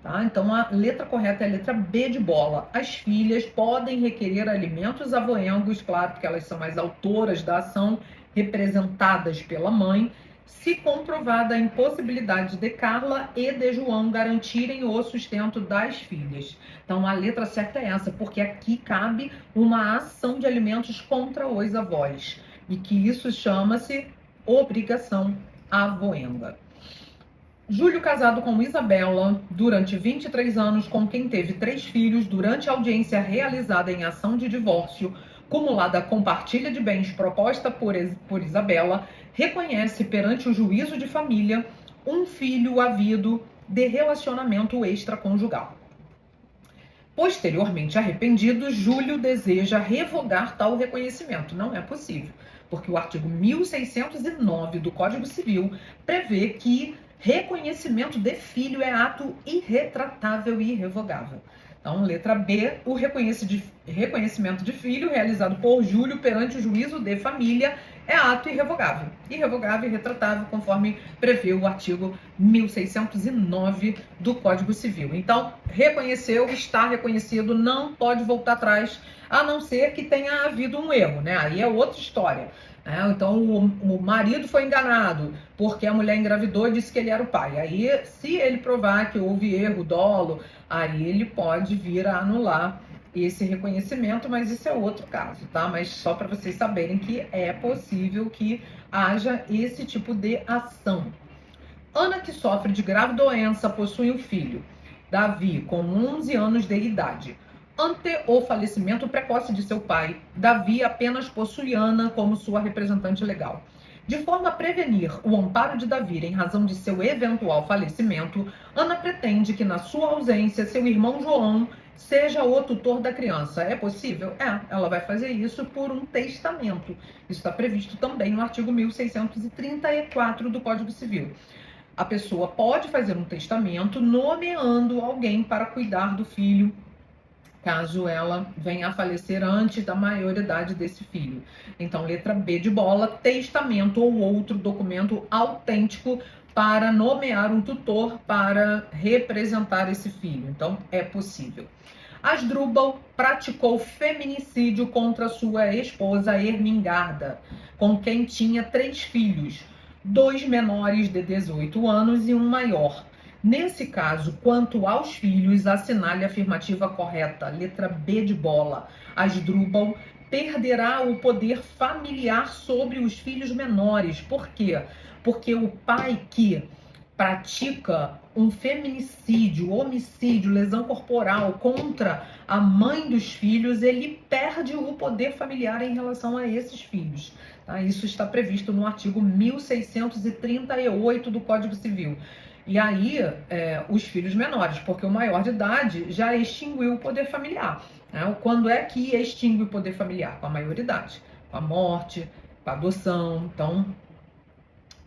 S1: Tá? Então, a letra correta é a letra B de bola. As filhas podem requerer alimentos avoengos, claro, porque elas são as autoras da ação, representadas pela mãe, se comprovada a impossibilidade de Carla e de João garantirem o sustento das filhas. Então, a letra certa é essa, porque aqui cabe uma ação de alimentos contra os avós, e que isso chama-se obrigação avoenga. Júlio, casado com Isabela durante 23 anos, com quem teve 3 filhos, durante a audiência realizada em ação de divórcio, cumulada com partilha de bens proposta por Isabela, reconhece perante o juízo de família um filho havido de relacionamento extraconjugal. Posteriormente arrependido, Júlio deseja revogar tal reconhecimento. Não é possível, porque o artigo 1609 do Código Civil prevê que reconhecimento de filho é ato irretratável e irrevogável. Então, letra B, o reconhecimento de filho realizado por Júlio perante o juízo de família é ato irrevogável. Irrevogável e irretratável, conforme prevê o artigo 1609 do Código Civil. Então, reconheceu, está reconhecido, não pode voltar atrás, a não ser que tenha havido um erro, né? Aí é outra história. Então, o marido foi enganado porque a mulher engravidou e disse que ele era o pai. Aí, se ele provar que houve erro, dolo, aí ele pode vir a anular esse reconhecimento, mas isso é outro caso, tá? Mas só para vocês saberem que é possível que haja esse tipo de ação. Ana, que sofre de grave doença, possui um filho, Davi, com 11 anos de idade. Ante o falecimento precoce de seu pai, Davi apenas possui Ana como sua representante legal. De forma a prevenir o amparo de Davi em razão de seu eventual falecimento, Ana pretende que, na sua ausência, seu irmão João seja o tutor da criança. É possível? Ela vai fazer isso por um testamento. Isso está previsto também no artigo 1634 do Código Civil. A pessoa pode fazer um testamento nomeando alguém para cuidar do filho, caso ela venha a falecer antes da maioridade desse filho. Então, letra B de bola, testamento ou outro documento autêntico para nomear um tutor para representar esse filho. Então, é possível. Asdrúbal praticou feminicídio contra sua esposa Ermengarda, com quem tinha 3 filhos, 2 menores de 18 anos e um maior. Nesse caso, quanto aos filhos, assinale a afirmativa correta, letra B de bola. Asdrúbal perderá o poder familiar sobre os filhos menores. Por quê? Porque o pai que pratica um feminicídio, homicídio, lesão corporal contra a mãe dos filhos, ele perde o poder familiar em relação a esses filhos. Tá? Isso está previsto no artigo 1638 do Código Civil. E aí, os filhos menores, porque o maior de idade já extinguiu o poder familiar. Né? Quando é que extingue o poder familiar? Com a maioridade, com a morte, com a adoção. Então,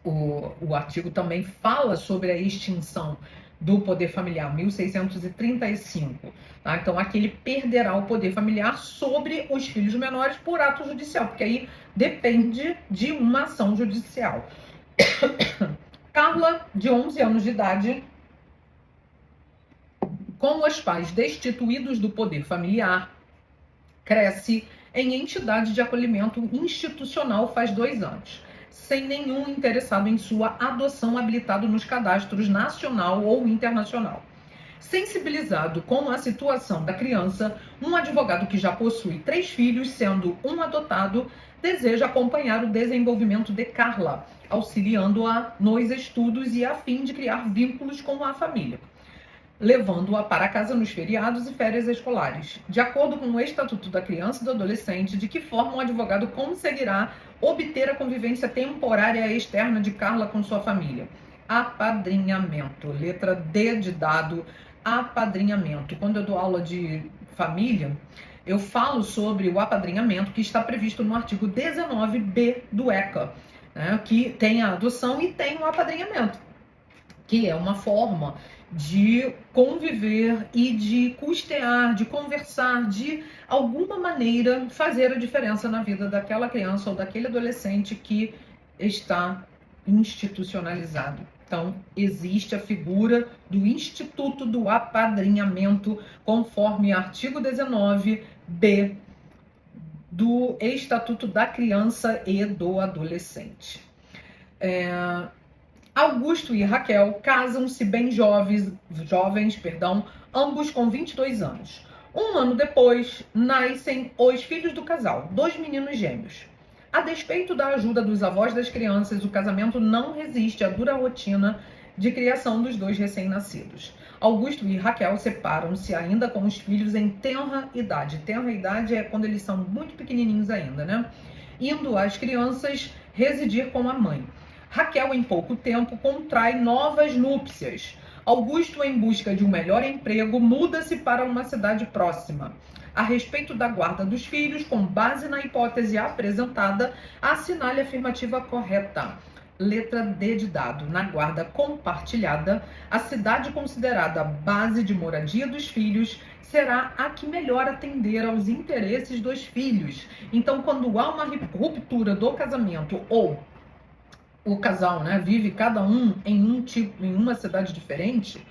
S1: o artigo também fala sobre a extinção do poder familiar, 1635. Tá? Então, aqui ele perderá o poder familiar sobre os filhos menores por ato judicial, porque aí depende de uma ação judicial. Carla, de 11 anos de idade, com os pais destituídos do poder familiar, cresce em entidade de acolhimento institucional faz 2 anos, sem nenhum interessado em sua adoção habilitado nos cadastros nacional ou internacional. Sensibilizado com a situação da criança, um advogado que já possui 3 filhos, sendo um adotado, deseja acompanhar o desenvolvimento de Carla, auxiliando-a nos estudos e a fim de criar vínculos com a família, levando-a para casa nos feriados e férias escolares. De acordo com o Estatuto da Criança e do Adolescente, de que forma um advogado conseguirá obter a convivência temporária externa de Carla com sua família? Apadrinhamento. Letra D de dado, apadrinhamento. Quando eu dou aula de família, eu falo sobre o apadrinhamento que está previsto no artigo 19b do ECA, né, que tem a adoção e tem o apadrinhamento, que é uma forma de conviver e de custear, de conversar, de alguma maneira fazer a diferença na vida daquela criança ou daquele adolescente que está institucionalizado. Então, existe a figura do Instituto do Apadrinhamento, conforme artigo 19b do Estatuto da Criança e do Adolescente. Augusto e Raquel casam-se bem jovens, ambos com 22 anos. Um ano depois, nascem os filhos do casal, 2 meninos gêmeos. A despeito da ajuda dos avós das crianças, o casamento não resiste à dura rotina de criação dos 2 recém-nascidos. Augusto e Raquel separam-se ainda com os filhos em tenra idade. Tenra idade é quando eles são muito pequenininhos ainda, né? Indo as crianças residir com a mãe. Raquel, em pouco tempo, contrai novas núpcias. Augusto, em busca de um melhor emprego, muda-se para uma cidade próxima. A respeito da guarda dos filhos, com base na hipótese apresentada, assinale a afirmativa correta. Letra D de dado. Na guarda compartilhada, a cidade considerada base de moradia dos filhos será a que melhor atender aos interesses dos filhos. Então, quando há uma ruptura do casamento ou o casal, né, vive cada um em uma cidade diferente,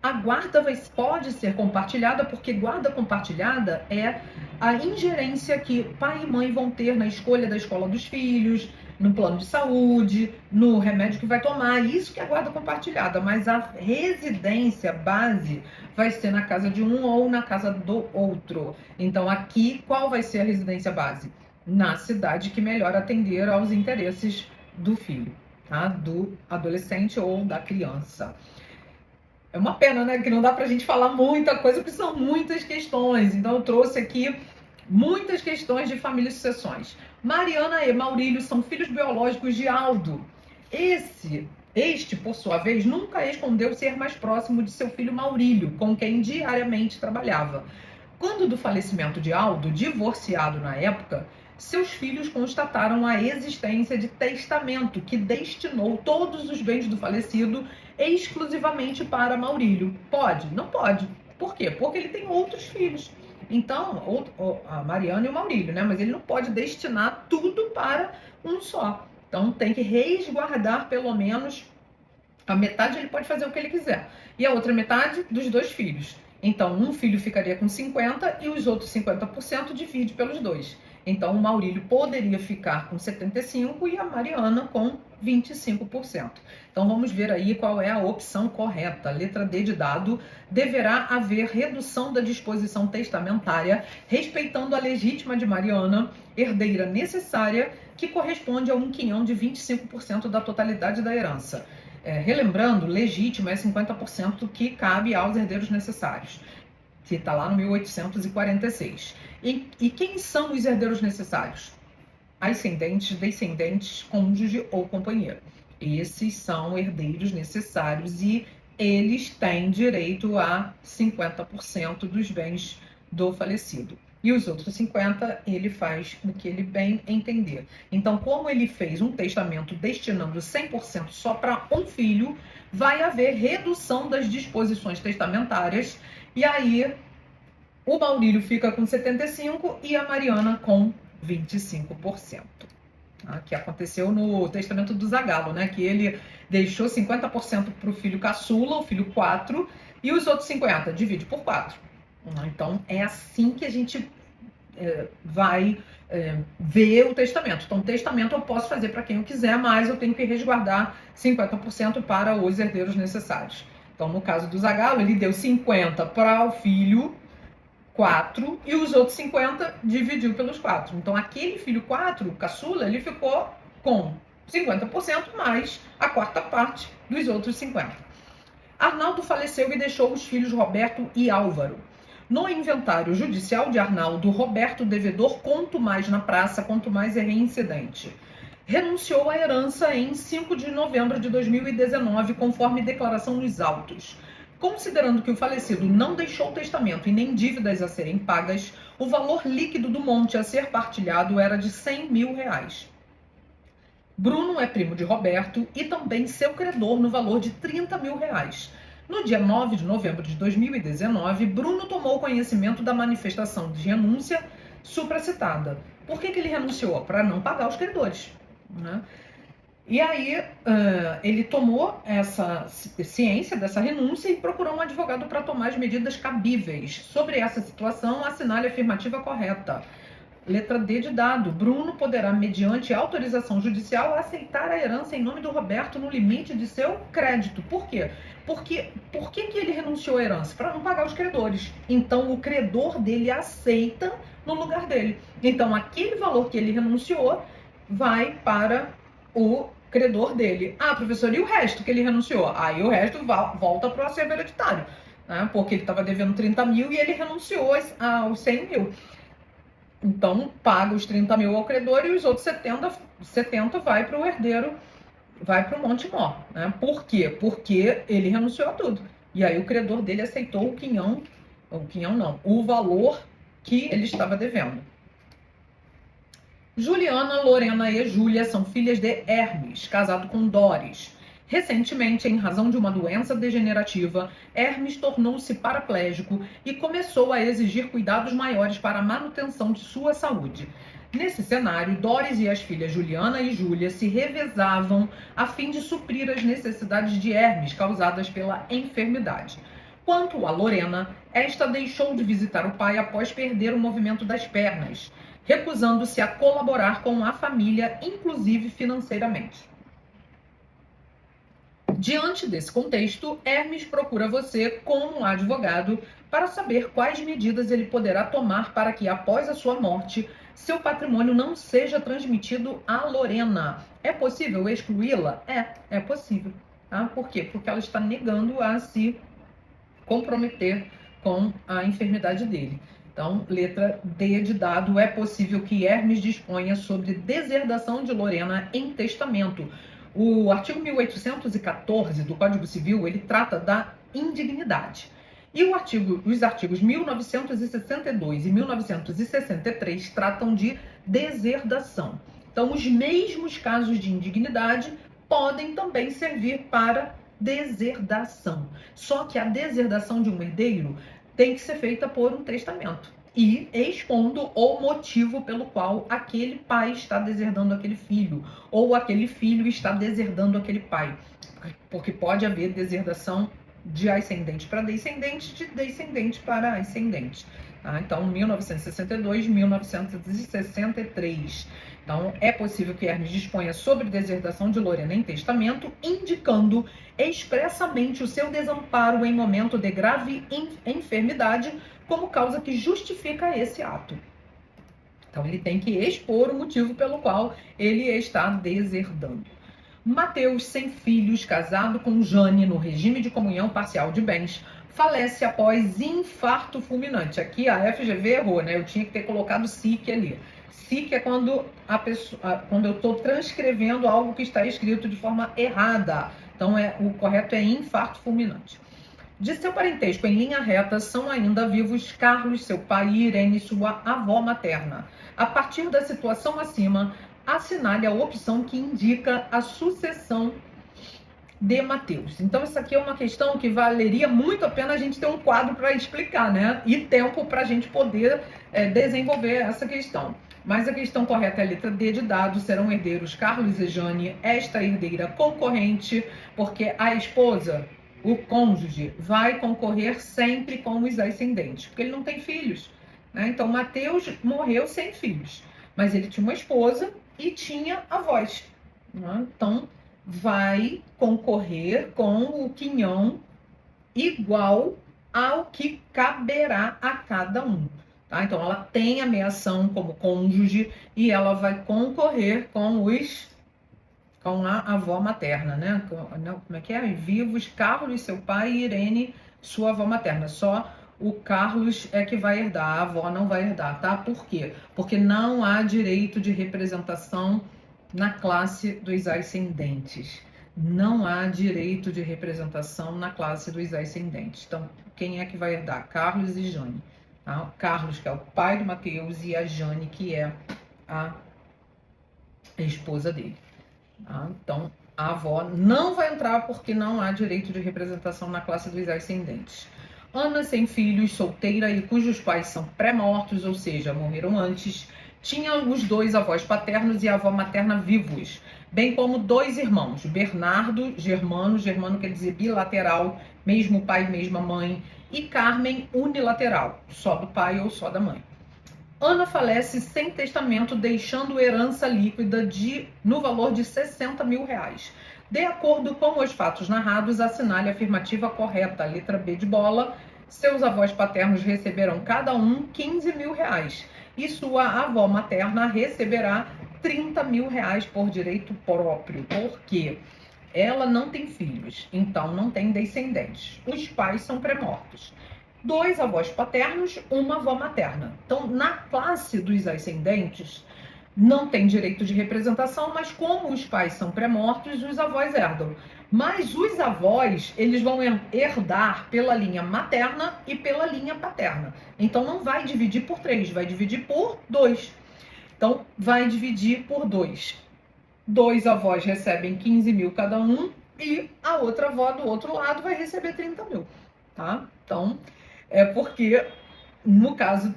S1: a guarda pode ser compartilhada, porque guarda compartilhada é a ingerência que pai e mãe vão ter na escolha da escola dos filhos, no plano de saúde, no remédio que vai tomar. Isso que é guarda compartilhada, mas a residência base vai ser na casa de um ou na casa do outro. Então aqui, qual vai ser a residência base? Na cidade que melhor atender aos interesses do filho, tá? Do adolescente ou da criança. É uma pena, né? Que não dá pra gente falar muita coisa, porque são muitas questões. Então eu trouxe aqui muitas questões de família e sucessões. Mariana e Maurílio são filhos biológicos de Aldo. Este, por sua vez, nunca escondeu ser mais próximo de seu filho Maurílio, com quem diariamente trabalhava. Quando do falecimento de Aldo, divorciado na época, seus filhos constataram a existência de testamento que destinou todos os bens do falecido exclusivamente para Maurílio. Pode? Não pode. Por quê? Porque ele tem outros filhos. Então, a Mariana e o Maurílio, né? Mas ele não pode destinar tudo para um só. Então, tem que resguardar pelo menos a metade. Ele pode fazer o que ele quiser. E a outra metade dos dois filhos. Então, um filho ficaria com 50% e os outros 50% divide pelos dois. Então, o Maurílio poderia ficar com 75% e a Mariana com 25%. Então, vamos ver aí qual é a opção correta. Letra D de dado: deverá haver redução da disposição testamentária, respeitando a legítima de Mariana, herdeira necessária, que corresponde a um quinhão de 25% da totalidade da herança. Relembrando, legítima é 50% que cabe aos herdeiros necessários, que está lá no 1846. E quem são os herdeiros necessários? Ascendentes, descendentes, cônjuge ou companheiro. Esses são herdeiros necessários e eles têm direito a 50% dos bens do falecido. E os outros 50% ele faz o que ele bem entender. Então, como ele fez um testamento destinando 100% só para um filho, vai haver redução das disposições testamentárias. E aí, o Maurílio fica com 75% e a Mariana com 25%. Que aconteceu no testamento do Zagallo, né? Que ele deixou 50% para o filho caçula, o filho 4, e os outros 50% divide por 4. Então, é assim que a gente vai ver o testamento. Então, o testamento eu posso fazer para quem eu quiser, mas eu tenho que resguardar 50% para os herdeiros necessários. Então, no caso do Zagallo, ele deu 50% para o filho 4 e os outros 50% dividiu pelos 4. Então, aquele filho 4, caçula, ele ficou com 50% mais a quarta parte dos outros 50%. Arnaldo faleceu e deixou os filhos Roberto e Álvaro. No inventário judicial de Arnaldo, Roberto, devedor, quanto mais na praça, quanto mais é reincidente, renunciou à herança em 5 de novembro de 2019, conforme declaração nos autos. Considerando que o falecido não deixou testamento e nem dívidas a serem pagas, o valor líquido do monte a ser partilhado era de R$100 mil. Bruno é primo de Roberto e também seu credor no valor de R$30 mil. No dia 9 de novembro de 2019, Bruno tomou conhecimento da manifestação de renúncia supracitada. Por que ele renunciou? Para não pagar os credores, né? E aí ele tomou essa ciência dessa renúncia e procurou um advogado para tomar as medidas cabíveis. Sobre essa situação, assinale a afirmativa correta. Letra D de dado: Bruno poderá, mediante autorização judicial, aceitar a herança em nome do Roberto no limite de seu crédito. Por quê? Por que ele renunciou à herança? Para não pagar os credores. Então, o credor dele aceita no lugar dele. Então, aquele valor que ele renunciou vai para o credor dele. Professor, e o resto que ele renunciou? Aí o resto volta para o acervo hereditário, né? Porque ele estava devendo 30 mil e ele renunciou aos 100 mil. Então, paga os 30 mil ao credor e os outros 70 vai para o herdeiro, vai para o Monte Mó, né? Por quê? Porque ele renunciou a tudo. E aí o credor dele aceitou o valor que ele estava devendo. Juliana, Lorena e Júlia são filhas de Hermes, casado com Doris. Recentemente, em razão de uma doença degenerativa, Hermes tornou-se paraplégico e começou a exigir cuidados maiores para a manutenção de sua saúde. Nesse cenário, Doris e as filhas Juliana e Júlia se revezavam a fim de suprir as necessidades de Hermes causadas pela enfermidade. Quanto a Lorena, esta deixou de visitar o pai após perder o movimento das pernas, recusando-se a colaborar com a família, inclusive financeiramente. Diante desse contexto, Hermes procura você como advogado para saber quais medidas ele poderá tomar para que, após a sua morte, seu patrimônio não seja transmitido a Lorena. É possível excluí-la? É possível. Por quê? Porque ela está negando a se comprometer com a enfermidade dele. Então, letra D de dado, é possível que Hermes disponha sobre deserdação de Lorena em testamento. O artigo 1814 do Código Civil, ele trata da indignidade. E os artigos 1962 e 1963 tratam de deserdação. Então, os mesmos casos de indignidade podem também servir para deserdação. Só que a deserdação de um herdeiro tem que ser feita por um testamento e expondo o motivo pelo qual aquele pai está deserdando aquele filho, ou aquele filho está deserdando aquele pai. Porque pode haver deserdação de ascendente para descendente, de descendente para ascendente. Tá? Então, 1962, 1963. Então, é possível que Hermes disponha sobre deserdação de Lorena em testamento, indicando expressamente o seu desamparo em momento de grave enfermidade como causa que justifica esse ato. Então, ele tem que expor o motivo pelo qual ele está deserdando. Mateus, sem filhos, casado com Jane no regime de comunhão parcial de bens, falece após infarto fulminante. Aqui a FGV errou, né? Eu tinha que ter colocado SIC ali. SIC é quando eu estou transcrevendo algo que está escrito de forma errada. Então, o correto é infarto fulminante. De seu parentesco em linha reta são ainda vivos Carlos, seu pai, e Irene, sua avó materna. A partir da situação acima, assinale a opção que indica a sucessão de Mateus. Então, isso aqui é uma questão que valeria muito a pena a gente ter um quadro para explicar, né? E tempo para a gente poder desenvolver essa questão. Mas a questão correta é a letra D de dado, serão herdeiros Carlos e Jane, esta herdeira concorrente, porque a esposa, o cônjuge, vai concorrer sempre com os ascendentes, porque ele não tem filhos, né? Então, Mateus morreu sem filhos, mas ele tinha uma esposa e tinha avós, né? Então, vai concorrer com o quinhão igual ao que caberá a cada um. Tá? Então, ela tem a meação como cônjuge e ela vai concorrer com a avó materna, né? Como é que é? Vivos, Carlos, seu pai, e Irene, sua avó materna. Só o Carlos é que vai herdar, a avó não vai herdar, tá? Por quê? Porque não há direito de representação na classe dos ascendentes. Não há direito de representação na classe dos ascendentes. Então, quem é que vai herdar? Carlos e Jane. Tá? O Carlos, que é o pai do Mateus, e a Jane, que é a esposa dele. Tá? Então, a avó não vai entrar porque não há direito de representação na classe dos ascendentes. Ana, sem filhos, solteira e cujos pais são pré-mortos, ou seja, morreram antes, tinha os dois avós paternos e a avó materna vivos, bem como dois irmãos, Bernardo, Germano, Germano quer dizer bilateral, mesmo pai, mesma mãe, e Carmen, unilateral, só do pai ou só da mãe. Ana falece sem testamento, deixando herança líquida no valor de R$60 mil. De acordo com os fatos narrados, assinale a afirmativa correta, letra B de bola. Seus avós paternos receberão cada um R$15 mil e sua avó materna receberá R$30 mil por direito próprio, porque ela não tem filhos, então não tem descendentes. Os pais são pré-mortos. Dois avós paternos, uma avó materna. Então, na classe dos ascendentes, não tem direito de representação, mas como os pais são pré-mortos, os avós herdam. Mas os avós, eles vão herdar pela linha materna e pela linha paterna. Então, não vai dividir por 3, vai dividir por 2. Então, vai dividir por 2. Dois avós recebem 15 mil cada um e a outra avó do outro lado vai receber 30 mil, tá? Então, é porque,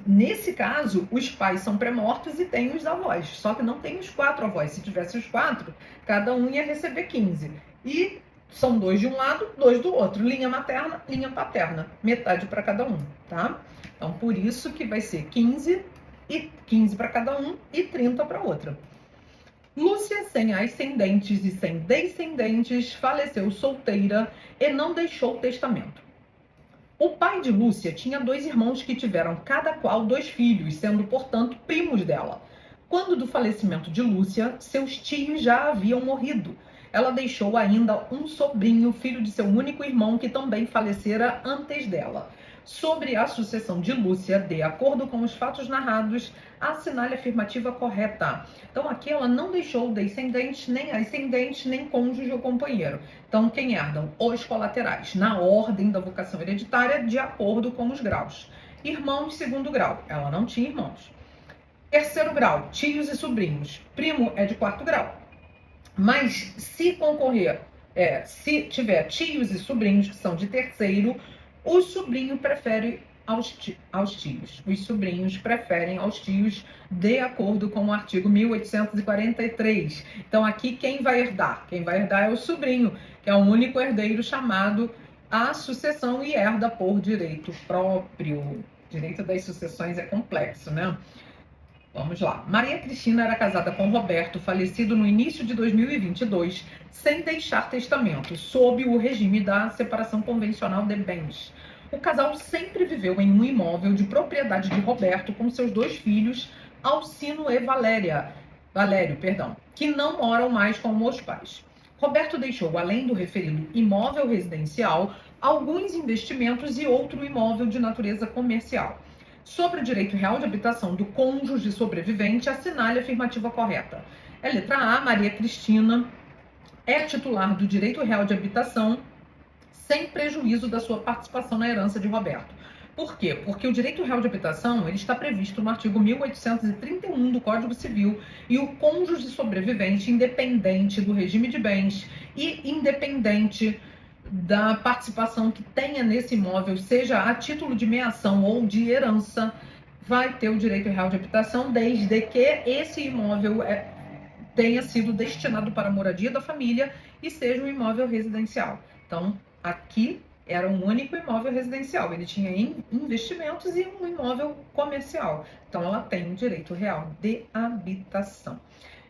S1: nesse caso, os pais são pré-mortos e tem os avós, só que não tem os 4 avós. Se tivesse os 4, cada um ia receber 15. E são 2 de um lado, 2 do outro. Linha materna, linha paterna. Metade para cada um, tá? Então, por isso que vai ser 15 para cada um e 30 para outra. Lúcia, sem ascendentes e sem descendentes, faleceu solteira e não deixou testamento. O pai de Lúcia tinha 2 irmãos que tiveram cada qual 2 filhos, sendo, portanto, primos dela. Quando do falecimento de Lúcia, seus tios já haviam morrido. Ela deixou ainda um sobrinho, filho de seu único irmão, que também falecera antes dela. Sobre a sucessão de Lúcia, de acordo com os fatos narrados, assinale a afirmativa correta. Então aqui ela não deixou descendente, nem ascendente, nem cônjuge ou companheiro. Então quem herdam? Os colaterais, na ordem da vocação hereditária, de acordo com os graus. Irmãos, segundo grau, ela não tinha irmãos. Terceiro grau, tios e sobrinhos. Primo é de quarto grau. Mas se concorrer, se tiver tios e sobrinhos que são de terceiro, os sobrinhos preferem aos tios. Os sobrinhos preferem aos tios de acordo com o artigo 1843. Então aqui quem vai herdar? Quem vai herdar é o sobrinho, que é o único herdeiro chamado à sucessão e herda por direito próprio. Direito das sucessões é complexo, né? Vamos lá. Maria Cristina era casada com Roberto, falecido no início de 2022, sem deixar testamento, sob o regime da separação convencional de bens. O casal sempre viveu em um imóvel de propriedade de Roberto com seus 2 filhos, Alcino e Valério, que não moram mais com os pais. Roberto deixou, além do referido imóvel residencial, alguns investimentos e outro imóvel de natureza comercial. Sobre o direito real de habitação do cônjuge sobrevivente, assinale a afirmativa correta. Letra A, Maria Cristina é titular do direito real de habitação sem prejuízo da sua participação na herança de Roberto. Por quê? Porque o direito real de habitação ele está previsto no artigo 1831 do Código Civil e o cônjuge sobrevivente, independente do regime de bens e independente da participação que tenha nesse imóvel, seja a título de meação ou de herança, vai ter o direito real de habitação, desde que esse imóvel tenha sido destinado para a moradia da família e seja um imóvel residencial. Então, aqui era um único imóvel residencial, ele tinha investimentos e um imóvel comercial. Então, ela tem o direito real de habitação.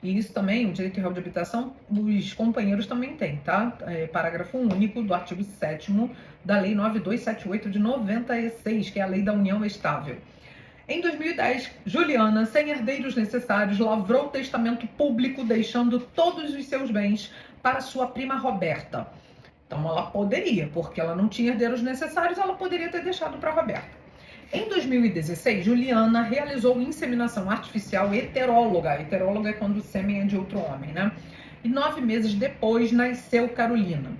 S1: E isso também, o direito real de habitação, os companheiros também têm, tá? Parágrafo único do artigo 7º da Lei 9278 de 96, que é a Lei da União Estável. Em 2010, Juliana, sem herdeiros necessários, lavrou testamento público, deixando todos os seus bens para sua prima Roberta. Então ela poderia, porque ela não tinha herdeiros necessários, ela poderia ter deixado para Roberta. Em 2016, Juliana realizou inseminação artificial heteróloga. Heteróloga é quando o sêmen é de outro homem, né? E 9 meses depois nasceu Carolina.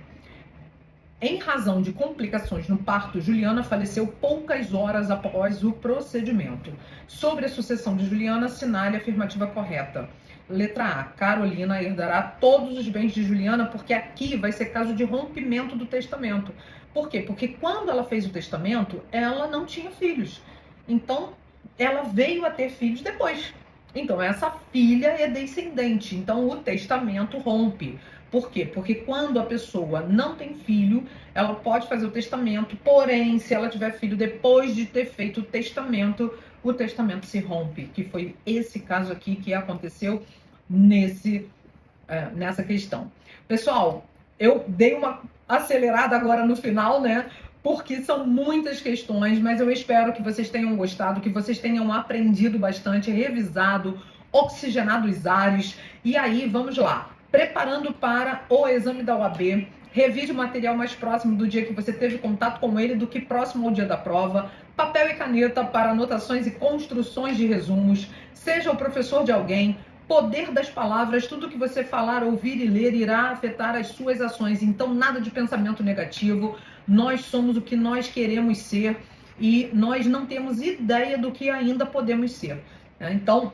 S1: Em razão de complicações no parto, Juliana faleceu poucas horas após o procedimento. Sobre a sucessão de Juliana, assinale a afirmativa correta. Letra A, Carolina herdará todos os bens de Juliana, porque aqui vai ser caso de rompimento do testamento. Por quê? Porque quando ela fez o testamento, ela não tinha filhos. Então, ela veio a ter filhos depois. Então, essa filha é descendente. Então, o testamento rompe. Por quê? Porque quando a pessoa não tem filho, ela pode fazer o testamento, porém, se ela tiver filho depois de ter feito o testamento se rompe, que foi esse caso aqui que aconteceu nessa questão. Pessoal, eu dei uma acelerada agora no final, né? Porque são muitas questões, mas eu espero que vocês tenham gostado, que vocês tenham aprendido bastante, revisado, oxigenado os ares. E aí, vamos lá. Preparando para o exame da OAB, revise o material mais próximo do dia que você teve contato com ele do que próximo ao dia da prova. Papel e caneta para anotações e construções de resumos. Seja o professor de alguém. Poder das palavras, tudo que você falar, ouvir e ler irá afetar as suas ações. Então, nada de pensamento negativo. Nós somos o que nós queremos ser e nós não temos ideia do que ainda podemos ser. Então,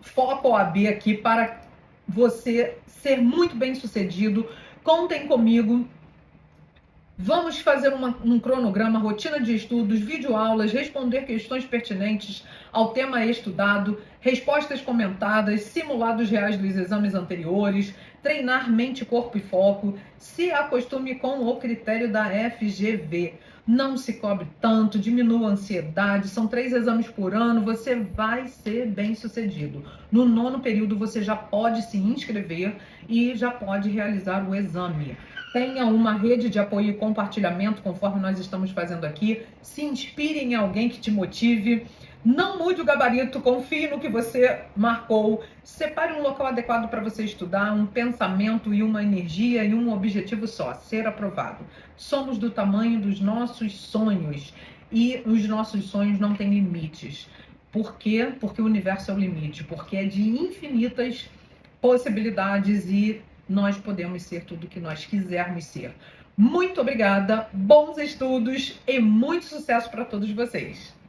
S1: foco OAB aqui para você ser muito bem sucedido. Contem comigo. Vamos fazer um cronograma, rotina de estudos, videoaulas, responder questões pertinentes ao tema estudado, respostas comentadas, simulados reais dos exames anteriores, treinar mente, corpo e foco, se acostume com o critério da FGV. Não se cobre tanto, diminua a ansiedade, são 3 exames por ano, você vai ser bem sucedido. No 9º período você já pode se inscrever e já pode realizar o exame. Tenha uma rede de apoio e compartilhamento, conforme nós estamos fazendo aqui. Se inspire em alguém que te motive. Não mude o gabarito, confie no que você marcou. Separe um local adequado para você estudar, um pensamento e uma energia e um objetivo só, ser aprovado. Somos do tamanho dos nossos sonhos. e os nossos sonhos não têm limites. Por quê? Porque o universo é o limite, porque é de infinitas possibilidades e nós podemos ser tudo que nós quisermos ser. Muito obrigada, bons estudos e muito sucesso para todos vocês!